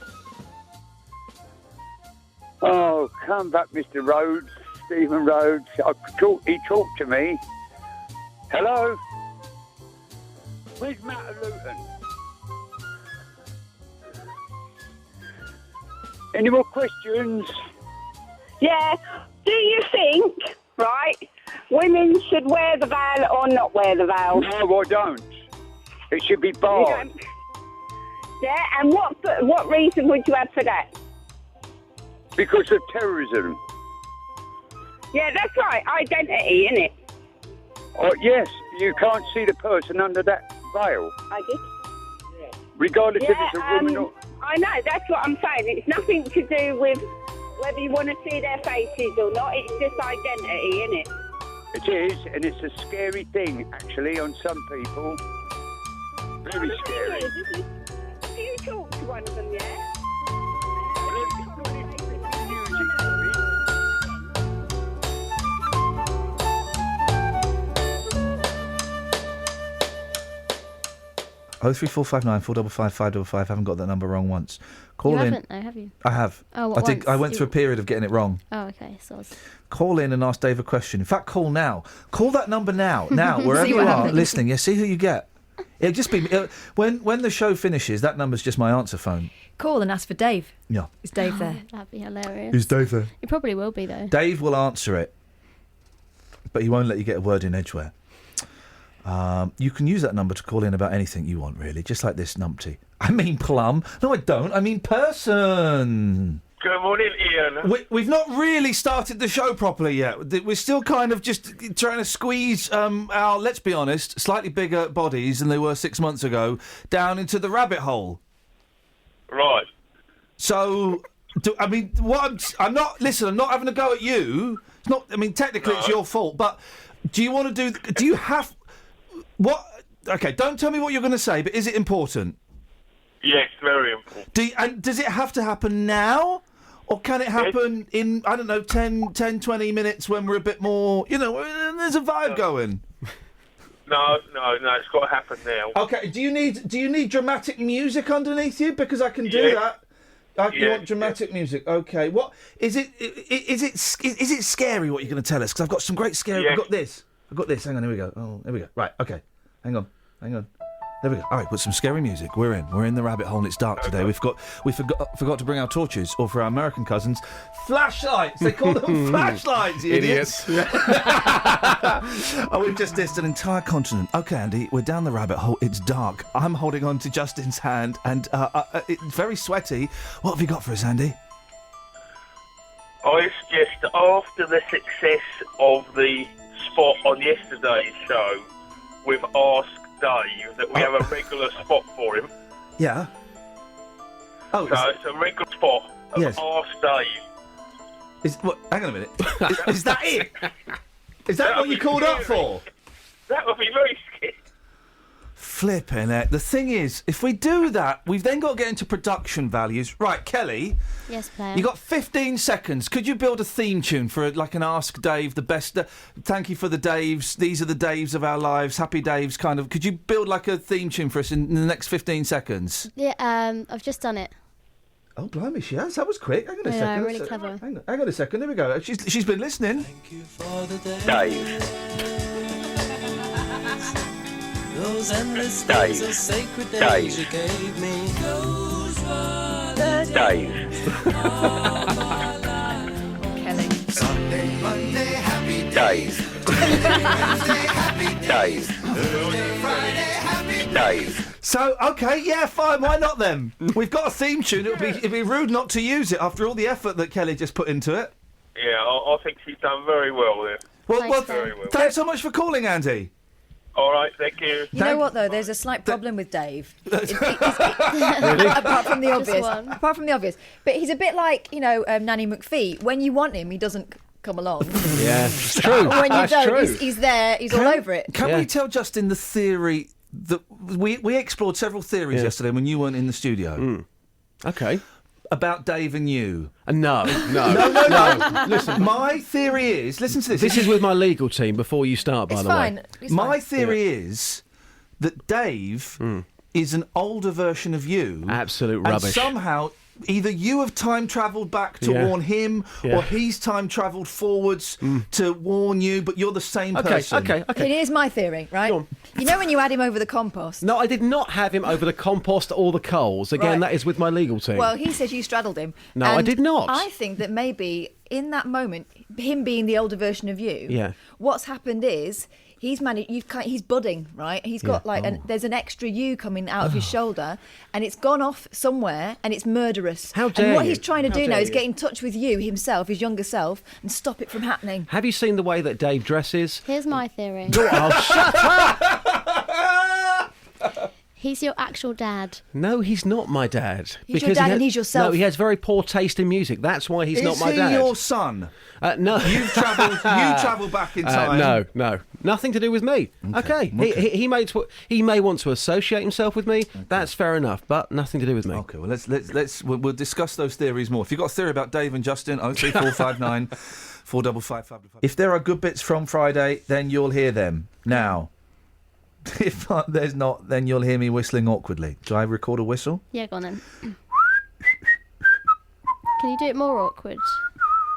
Oh, come back, Mr. Rhodes, Stephen Rhodes. He talked to me. Hello? Where's Matt at Luton? Any more questions? Yeah. Do you think, right, women should wear the veil or not wear the veil? No, I don't. It should be barred. Yeah, and what reason would you have for that? Because of terrorism. Yeah, that's right. Identity, innit? Oh, yes, you can't see the person under that veil. I did. Regardless if it's a woman or... I know, that's what I'm saying. It's nothing to do with whether you want to see their faces or not. It's just identity, innit? It is, and it's a scary thing, actually, on some people. Very scary. Do you talk to one of them, yeah? Oh, 3459 455 555. Haven't got that number wrong once. Call you in. Haven't, though, have you? I have. Oh, what, I did. once? I went through a period of getting it wrong. Oh, okay. So call in and ask Dave a question. In fact, call now. Call that number now. Now, wherever you are listening. Yeah, see who you get. It'll just be when the show finishes. That number's just my answer phone. Call and ask for Dave. Yeah. Is Dave there? That'd be hilarious. Is Dave there? He probably will be though. Dave will answer it, but he won't let you get a word in edgeware. You can use that number to call in about anything you want, really, just like this numpty. I mean plum. No, I don't. I mean person. Good morning, Iain. We've not really started the show properly yet. We're still kind of just trying to squeeze our, let's be honest, slightly bigger bodies than they were 6 months ago down into the rabbit hole. Right. So, I'm not having a go at you. It's not, technically it's your fault, but do you want to do you have, what, Okay, don't tell me what you're going to say, but is it important? Yes, very important. And does it have to happen now? Or can it happen in, I don't know, 10, 20 minutes when we're a bit more, there's a vibe going? No, it's got to happen now. Okay, do you need dramatic music underneath you? Because I can do that. You want dramatic music? Okay. What is it? Is it scary? What you're going to tell us? Because I've got some great scary. Yes. I've got this. Hang on. Here we go. Oh, there we go. Right. Okay. Hang on. There we go. All right, put some scary music. We're in the rabbit hole and it's dark today. We forgot to bring our torches, or for our American cousins, flashlights. They call them flashlights, you idiots. Oh, we've just dissed an entire continent. Okay, Andy, we're down the rabbit hole. It's dark. I'm holding on to Justin's hand and it's very sweaty. What have you got for us, Andy? I suggest after the success of the spot on yesterday's show with Ask Dave that we have a regular spot for him. Yeah. Oh, so it's a regular spot of Ask Dave. Hang on a minute. Is that it? Is that what you called up for? That would be very scary. Flipping it. The thing is, if we do that, we've then got to get into production values. Right, Kelly. Yes, player. You got 15 seconds. Could you build a theme tune for an Ask Dave, the best? Thank you for the Daves. These are the Daves of our lives. Happy Daves, kind of. Could you build like a theme tune for us in the next 15 secondes? Yeah, I've just done it. Oh, blimey, she has. That was quick. Hang on a second. Really clever. Hang on a second. There we go. She's been listening. Dave. Those endless days of sacred days you gave me. Those were the days of my life. Kelly. Sunday, Monday, happy days. Wednesday, happy days. Thursday, Friday, happy days. So, okay, yeah, fine, why not then? We've got a theme tune. It'd be rude not to use it after all the effort that Kelly just put into it. Yeah, I think she's done very well there. Well, very well. Thanks so much for calling, Andy. All right, thank you. You know what, though? There's a slight problem with Dave. Really? Apart from the Just obvious. one. Apart from the obvious. But he's a bit like, Nanny McPhee. When you want him, he doesn't come along. Yeah, it's true. When you That's don't, true. he's there. He's all over it. Can we tell Justin the theory that we explored several theories yesterday when you weren't in the studio? Okay. About Dave and you. No. Listen, my theory is... Listen to this. This is with my legal team before you start, by the way. It's My fine. theory is that Dave is an older version of you. Absolute and rubbish. Somehow, either you have time travelled back to warn him, or he's time travelled forwards to warn you, but you're the same person. Okay. Here's my theory, right? You know when you had him over the compost? No, I did not have him over the compost or the coals. Again, Right. that is with my legal team. Well, he says you straddled him. No, I did not. I think that maybe in that moment, him being the older version of you, what's happened is he's managed. He's budding, right? He's got there's an extra you coming out of his shoulder, and it's gone off somewhere, and it's murderous. How dare And what you. he's trying to How do now dare is you. get in touch with you himself, his younger self, and stop it from happening. Have you seen the way that Dave dresses? Here's my theory. Oh, shut up! He's your actual dad. No, he's not my dad. He's your dad and he's yourself. No, he has very poor taste in music. That's why he's not my dad. Is he your son? No. You've travelled back in time. No. Nothing to do with me. Okay. He may want to associate himself with me. Okay. That's fair enough, but nothing to do with me. Okay, well, we'll discuss those theories more. If you've got a theory about Dave and Justin, 03459 455. If there are good bits from Friday, then you'll hear them. Now, if there's not, then you'll hear me whistling awkwardly. Do I record a whistle? Yeah, go on then. Can you do it more awkward?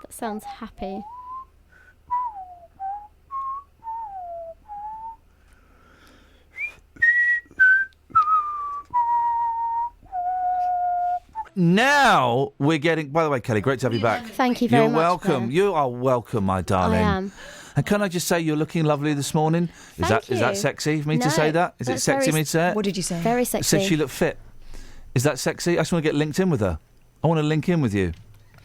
That sounds happy. Now we're getting... By the way, Kelly, great to have you back. Thank you very much. You're welcome. Ben. You are welcome, my darling. I am. And can I just say you're looking lovely this morning? Is Thank that you. sexy for me to No, say that? Is it that's sexy very for me to say it? What did you say? Very I sexy. said she looked fit. Is that sexy? I just want to get linked in with her. I want to link in with you.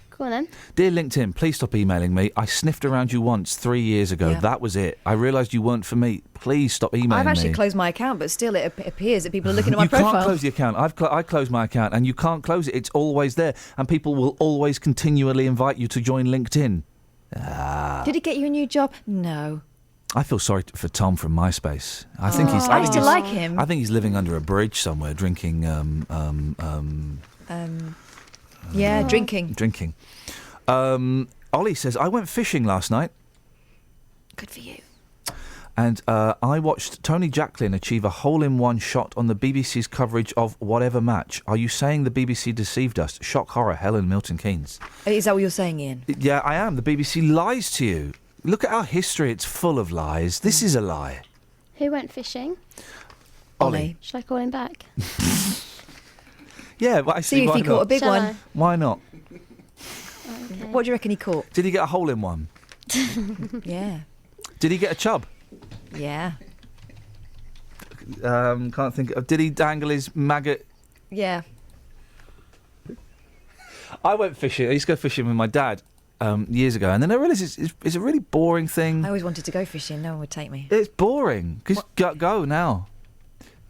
Go on then. Dear LinkedIn, please stop emailing me. I sniffed around you once 3 years ago. Yeah. That was it. I realised you weren't for me. Please stop emailing me. I've actually closed my account, but still it appears that people are looking at my you profile. can't close the account. I closed my account, and you can't close it. It's always there, and people will always continually invite you to join LinkedIn. Did it get you a new job? No. I feel sorry for Tom from MySpace. I think he's. I used to like him. I think he's living under a bridge somewhere, drinking. Drinking. Drinking. Ollie says, I went fishing last night. Good for you. And I watched Tony Jacklin achieve a hole-in-one shot on the BBC's coverage of whatever match. Are you saying the BBC deceived us? Shock horror, Helen Milton Keynes. Is that what you're saying, Ian? Yeah, I am. The BBC lies to you. Look at our history. It's full of lies. This is a lie. Who went fishing? Ollie. Shall I call him back? Yeah, well, See if he caught a big one. Why not? Okay. What do you reckon he caught? Did he get a hole-in-one? Yeah. Did he get a chub? Yeah. Can't think of... Did he dangle his maggot? Yeah. I went fishing. I used to go fishing with my dad years ago, and then I realised it's a really boring thing. I always wanted to go fishing. No one would take me. It's boring. Just go now.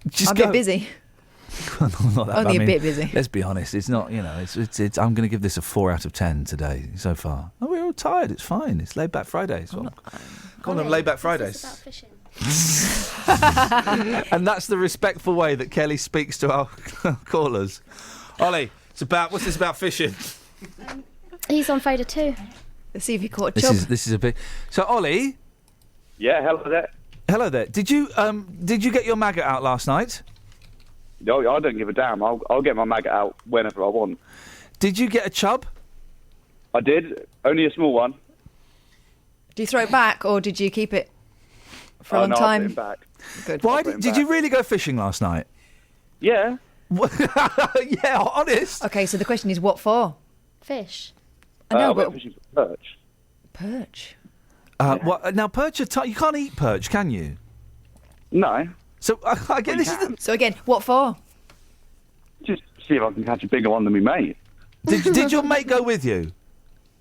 Just I'm go. a bit busy. Not that, Only I a mean, bit busy. Let's be honest. It's not. It's. I'm going to give this a 4 out of 10 today so far. Oh, we're all tired. It's fine. It's laid back Fridays. Call them laid back Fridays. About fishing. And that's the respectful way that Kelly speaks to our callers. Ollie, what's this about fishing? He's on fader too. Let's see if he caught a chub. This is a big. So Ollie. Yeah, hello there. Hello there. Did you get your maggot out last night? No, I don't give a damn. I'll get my maggot out whenever I want. Did you get a chub? I did. Only a small one. Did you throw it back, or did you keep it for a long no, time? I put it back. Good. Why did you really go fishing last night? Yeah. Yeah, honest. Okay, so the question is, what for? Fish. I know, I went but fishing for perch. perch. Now perch are you can't eat perch, can you? No. So again, So again, what for? Just see if I can catch a bigger one than me mate. Did your mate go with you?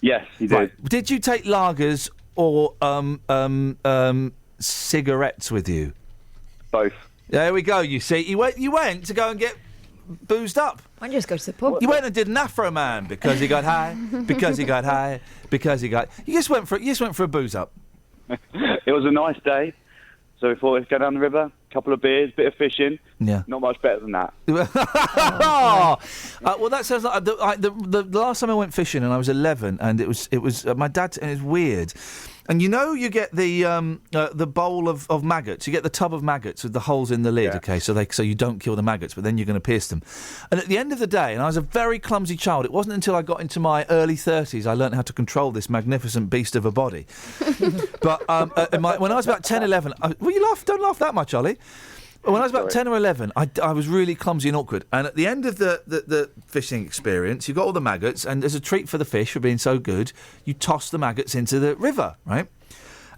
Yes, he did. Right. Did you take lagers or cigarettes with you? Both. There we go. You see, you went to go and get boozed up. Why don't you just go to the pub? You went and did an Afro Man because he got high, because he got high, because he got. You just went for a booze up. It was a nice day, so we thought let's go down the river, couple of beers, bit of fishing. Yeah. Not much better than that. Well, that sounds like the last time I went fishing, and I was 11, and it was my dad, and it's weird. And you get the bowl of maggots. You get the tub of maggots with the holes in the lid. Yeah. Okay, so you don't kill the maggots, but then you're going to pierce them. And at the end of the day, and I was a very clumsy child. It wasn't until I got into my early 30s I learned how to control this magnificent beast of a body. But when I was about 10, 11, don't laugh that much, Ollie. When I was about 10 or 11, I was really clumsy and awkward. And at the end of the fishing experience, you got all the maggots, and as a treat for the fish for being so good, you toss the maggots into the river, right?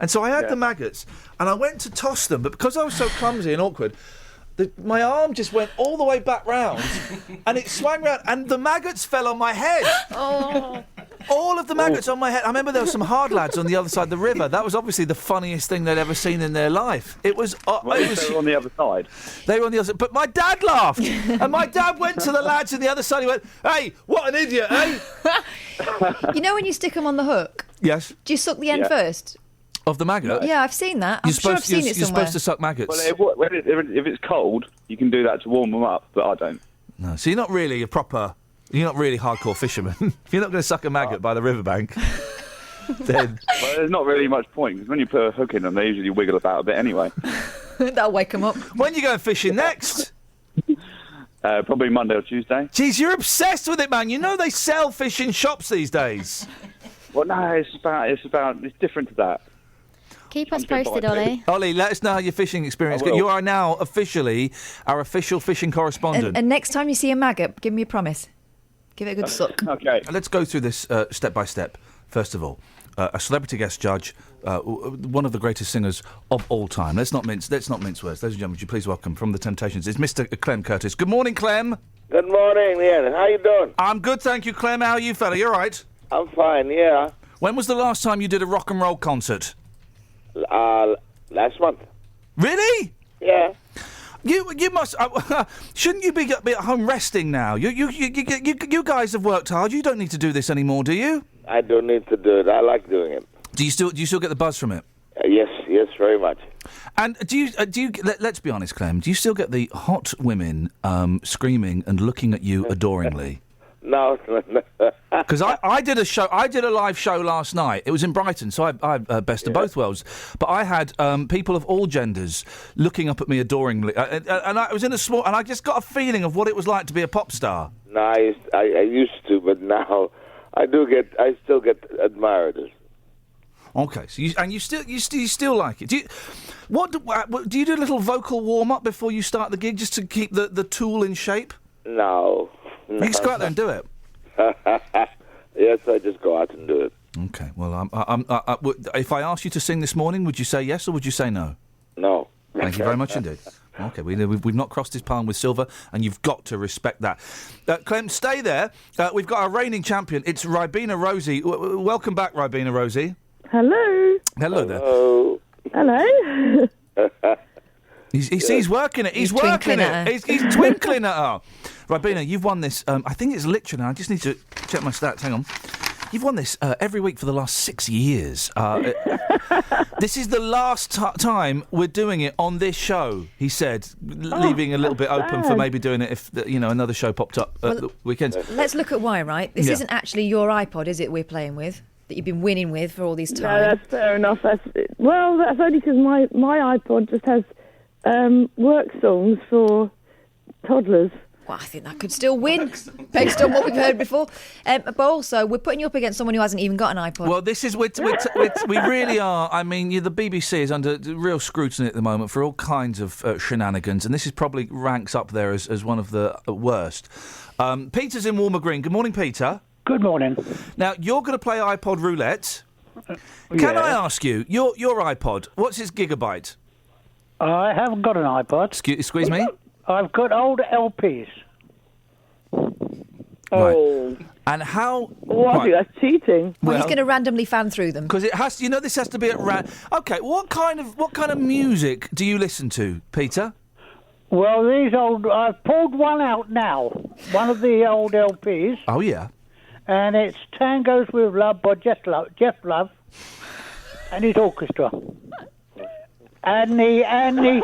And so I had the maggots, and I went to toss them, but because I was so clumsy and awkward, my arm just went all the way back round, and it swung round, and the maggots fell on my head. Oh. All of the maggots on my head. I remember there were some hard lads on the other side of the river. That was obviously the funniest thing they'd ever seen in their life. It was. They were on the other side. They were on the other side. But my dad laughed. And my dad went to the lads on the other side. He went, "Hey, what an idiot, eh?" You know when you stick them on the hook? Yes. Do you suck the end first? Of the maggot? Yeah, I've seen that. I'm sure I've seen it somewhere. You're supposed to suck maggots. Well, if it's cold, you can do that to warm them up, but I don't. No, so you're not really you're not really hardcore fisherman. If you're not going to suck a maggot by the riverbank, then... Well, there's not really much point, because when you put a hook in them, they usually wiggle about a bit anyway. That'll wake them up. When are you going fishing next? Probably Monday or Tuesday. Jeez, you're obsessed with it, man. You know they sell fish in shops these days. Well, no, it's different to that. Keep us posted, Ollie. Ollie, let us know how your fishing experience goes. You are now officially our official fishing correspondent. And next time you see a maggot, give me a promise. Give it a good suck. Okay. Let's go through this step by step. First of all, a celebrity guest judge, one of the greatest singers of all time. Let's not mince words. Ladies and gentlemen, would you please welcome from The Temptations, it's Mr. Clem Curtis. Good morning, Clem. Good morning, Ian. How you doing? I'm good, thank you, Clem. How are you, fella? You all right? I'm fine, yeah. When was the last time you did a rock and roll concert? Last month. Really? Yeah. You must. Shouldn't you be at home resting now? You guys have worked hard. You don't need to do this anymore, do you? I don't need to do it. I like doing it. Do you still get the buzz from it? Yes, very much. And do you? Let's be honest, Clem. Do you still get the hot women screaming and looking at you adoringly? No. Because I did a show. I did a live show last night. It was in Brighton, so I best of both worlds. But I had people of all genders looking up at me adoringly, and I was in a small. And I just got a feeling of what it was like to be a pop star. No, I used to, but now I still get admired. Okay, so you still like it. Do you do a little vocal warm up before you start the gig just to keep the tool in shape? No. You just go out there and do it. Yes, I just go out and do it. Okay. Well, if I asked you to sing this morning, would you say yes or would you say no? No. Thank you very much indeed. Okay, we've not crossed this palm with silver, and you've got to respect that. Clem, stay there. We've got our reigning champion. It's Ribena Rosie. Welcome back, Ribena Rosie. Hello. Hello there. Hello. He's working it. He's working it. He's twinkling at her. Ribena, you've won this. I think it's literally. I just need to check my stats. Hang on. You've won this every week for the last 6 years. This is the last time we're doing it on this show, he said, leaving a little bit open for maybe doing it if another show popped up at the weekends. Let's look at why, right? This isn't actually your iPod, is it, we're playing with? That you've been winning with for all these time? No, that's fair enough. That's only because my iPod just has work songs for toddlers. Well, I think that could still win, based on what we've heard before. But also, we're putting you up against someone who hasn't even got an iPod. Well, this is we really are. I mean, the BBC is under real scrutiny at the moment for all kinds of shenanigans, and this is probably ranks up there as one of the worst. Peter's in Walmer Green. Good morning, Peter. Good morning. Now, you're going to play iPod roulette. Can I ask you, your iPod, what's its gigabyte? I haven't got an iPod. Excuse me? I've got old LPs. Right. And how... Oh, I think that's cheating. Well, he's going to randomly fan through them. Because it has to, this has to be at Okay, what kind of music do you listen to, Peter? Well, I've pulled one out now. One of the old LPs. Oh, yeah. And it's Tangos with Love by Jeff Love and his orchestra. And the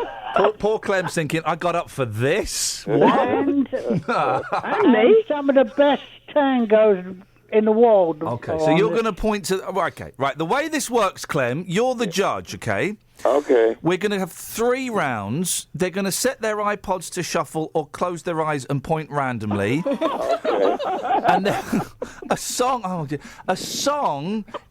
poor Clem's thinking, I got up for this. And some of the best tangos in the world. Okay, so you're going to point to... Okay, right. The way this works, Clem, you're the judge, okay? Okay. We're going to have 3 rounds. They're going to set their iPods to shuffle or close their eyes and point randomly. Okay. And then a song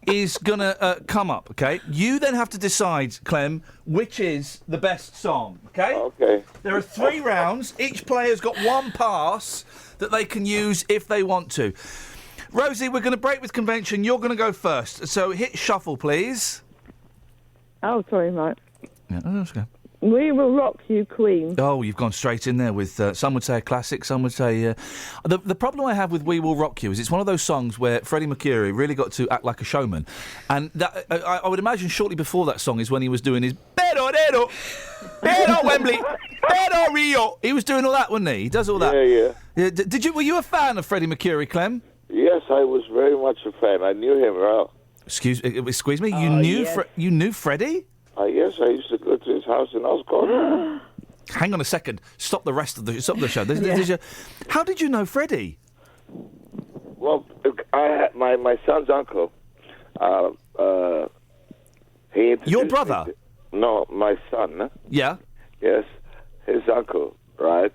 is going to come up, okay? You then have to decide, Clem, which is the best song, okay? Okay. There are 3 rounds. Each player's got 1 pass that they can use if they want to. Rosie, we're going to break with convention. You're going to go first. So hit shuffle, please. Oh, sorry, mate. Yeah, that's okay. We Will Rock You, Queen. Oh, you've gone straight in there with, some would say a classic, some would say... The problem I have with We Will Rock You is it's one of those songs where Freddie Mercury really got to act like a showman. And that, I would imagine shortly before that song is when he was doing his... Pero Wembley, Pero Rio. He was doing all that, wasn't he? He does all that. Yeah. Were you a fan of Freddie Mercury, Clem? Yes, I was very much a fan. I knew him well. Excuse me. You knew Freddie? Yes, I used to go to his house in Oscott. Hang on a second. Stop the rest of the show. How did you know Freddie? Well, I had my son's uncle. Your brother? No, my son. Yeah. Yes, his uncle. Right.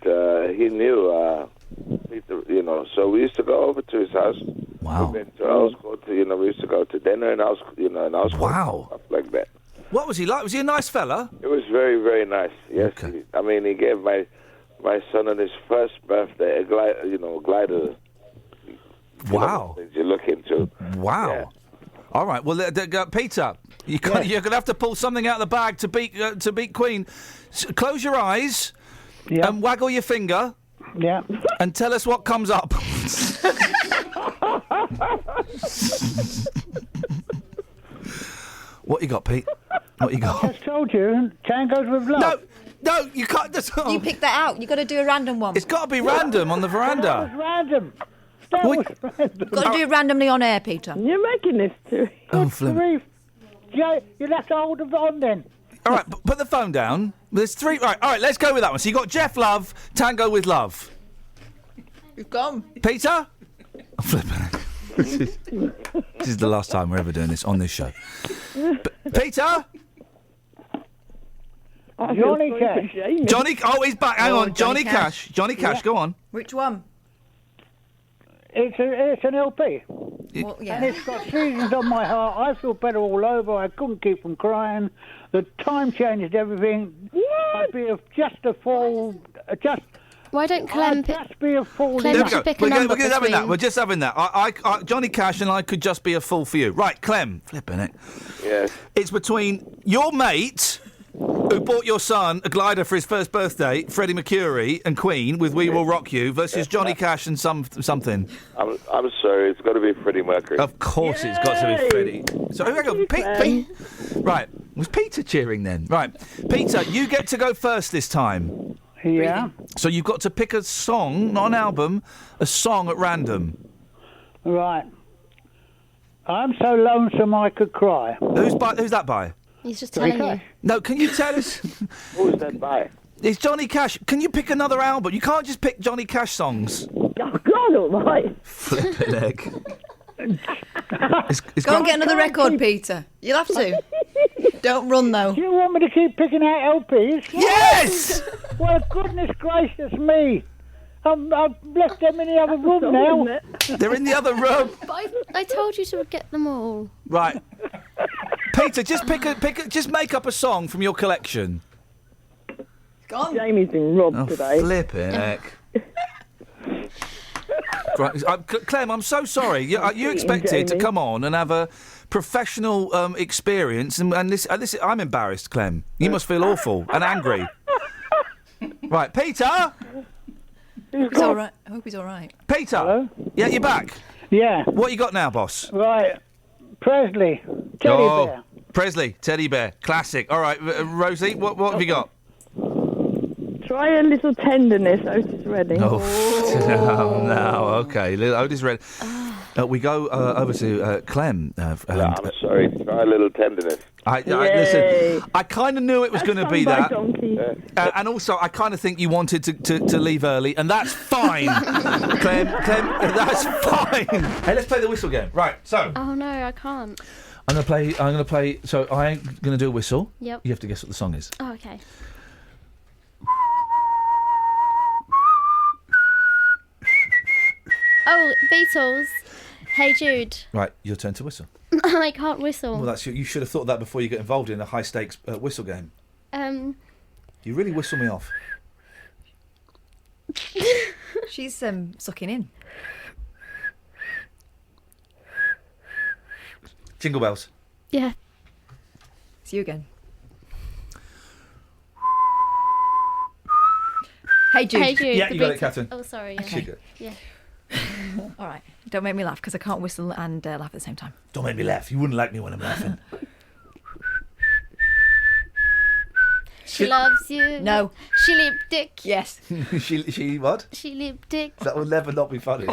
He knew. So we used to go over to his house. Wow. We used to go to dinner and Oscott. Wow. Stuff like that. What was he like? Was he a nice fella? It was very, very nice. Yes. Okay. He gave my son on his first birthday a glider. Wow. Things you look into. Wow. Yeah. All right. Well, Peter, you're going to have to pull something out of the bag to beat Queen. Close your eyes and waggle your finger. Yeah. And tell us what comes up. What you got, Pete? What you got? I just told you, Tangos with Love. No, you can't. You picked that out. You've got to do a random one. It's got to be random on the veranda. That was random. That was random. Got to do it randomly on air, Peter. You're making this too. Oh, Flim. you'll have to hold it on then. All right, put the phone down. There's 3. Right, all right, let's go with that one. So you got Jeff Love, Tango with Love. You've gone. Peter? I'm flipping. This is the last time we're ever doing this on this show. Peter? Johnny Cash. Oh, he's back. Hang on. Johnny Cash. Johnny Cash, Yeah. go on. Which one? It's an LP. Well, yeah. And it's got Seasons on My Heart. I Feel Better All Over. I Couldn't Keep From Crying. The Time Changed Everything. I'd be just a fool. Why don't Clem just be a fool. Clem There we should go. pick a We're number having that. between- We're just having that. I, Johnny Cash and I could just be a fool for you. Right, Clem. Flipping it. Yes. It's between your mate, who bought your son a glider for his first birthday, Freddie Mercury and Queen with We Will Rock You, versus Johnny Cash and something. I'm sorry, it's got to be Freddie Mercury. Of course it's got to be Freddie. So here we go. Pete. Right. Was Peter cheering then? Right. Peter, you get to go first this time. Yeah. So you've got to pick a song, not an album, a song at random. Right. I'm so lonesome I could cry. Who's that by? He's just telling you. No, can you tell us? Who's that by? It's Johnny Cash. Can you pick another album? You can't just pick Johnny Cash songs. Oh, God almighty. Flippin' egg. Go and get another record, Peter. You'll have to. Don't run, though. Do you want me to keep picking out LPs? Yes! Well, goodness gracious me. I've left them in the other room now. They're in the other room. But I told you to get them all. Right. Peter, just just make up a song from your collection. Gone. Jamie's been robbed today. Flippin' heck. Right, Clem, I'm so sorry. You expected to come on and have a professional experience, and this I'm embarrassed, Clem. You must feel awful and angry. Right, Peter. He's all right. I hope he's all right. Peter. Hello? Yeah, you're back. Yeah. What you got now, boss? Right. Presley. Teddy Bear. Presley, Teddy Bear, classic. All right, Rosie, what have you got? Try A Little Tenderness, Otis Redding. Oh, no, okay. Otis Redding. We go over to Clem. I'm sorry, try A Little Tenderness. Listen, I kind of knew it was going to be that. Donkey. And also, I kind of think you wanted to leave early, and that's fine. Clem, that's fine. Hey, let's play the whistle game. Right, so. Oh, no, I can't. I'm going to play, so I'm going to do a whistle. Yep. You have to guess what the song is. Oh, okay. Oh, Beatles. Hey Jude. Right, your turn to whistle. I can't whistle. Well, you should have thought that before you get involved in a high-stakes whistle game. You really whistle me off. She's sucking in. Jingle bells. Yeah. It's you again. Hey Jude. Hey Jude. Yeah, the you got Beatles. it, Catherine. Oh, sorry. Yeah. Okay. Yeah. All right. Don't make me laugh because I can't whistle and laugh at the same time. Don't make me laugh. You wouldn't like me when I'm laughing. She loves you. No. She lip dick. Yes. she what? She lip dick. That will never not be funny.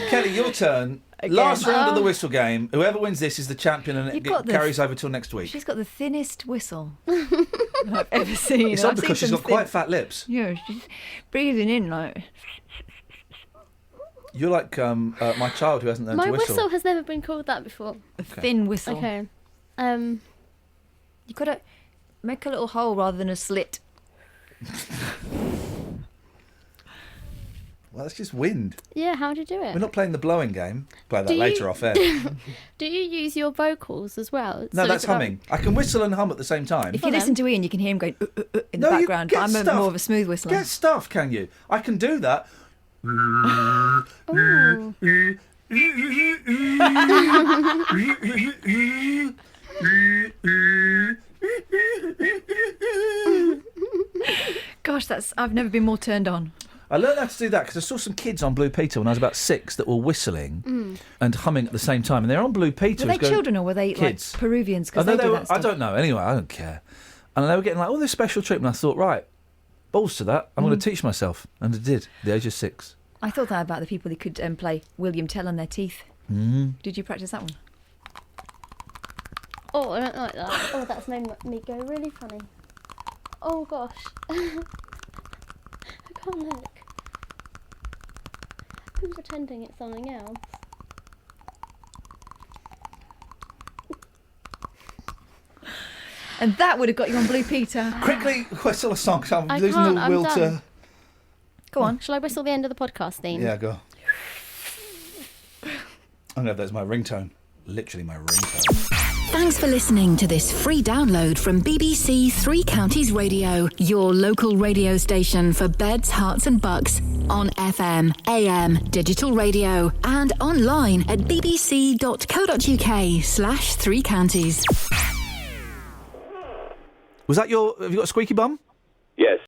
Kelly, your turn. Again. Last round of the whistle game. Whoever wins this is the champion, and You've it got the carries over till next week. She's got the thinnest whistle I've ever seen. It's I've odd because seen she's some got quite fat lips. Yeah, she's breathing in like. You're like my child who hasn't learned My to whistle. whistle has never been called that before. A thin whistle. Okay. You got to make a little hole rather than a slit. Well, that's just wind. Yeah, how do you do it? We're not playing the blowing game. Play that Do you- later off air. Do you use your vocals as well? No, So that's it's about- humming. I can whistle and hum at the same time. If you listen to Ian, you can hear him going in No, the you background. get But I'm stuff. more of a smooth whistler. Get stuff, can you? I can do that. Gosh, I've never been more turned on. I learned how to do that because I saw some kids on Blue Peter when I was about 6 that were whistling and humming at the same time, and they're on Blue Peter. Were they children or were they kids. like Peruvians? Because I they know do were- that stuff. I don't know. Anyway, I don't care. And they were getting like all this special treatment. I thought, right, balls to that. I'm going to teach myself, and I did. At the age of 6. I thought that about the people who could play William Tell on their teeth. Mm. Did you practice that one? Oh, I don't like that. Oh, that's made me go really funny. Oh gosh. I can't look. I'm pretending it's something else. And that would have got you on Blue Peter. Quickly whistle a song, 'cause I'm I losing can't, the I'm will done. to... Go on. Shall I whistle the end of the podcast theme? Yeah, go. I'm going to have that as my ringtone. Literally my ringtone. Thanks for listening to this free download from BBC Three Counties Radio, your local radio station for beds, hearts and bucks, on FM, AM, digital radio, and online at bbc.co.uk/Three Counties. Was that your... Have you got a squeaky bum? Yes.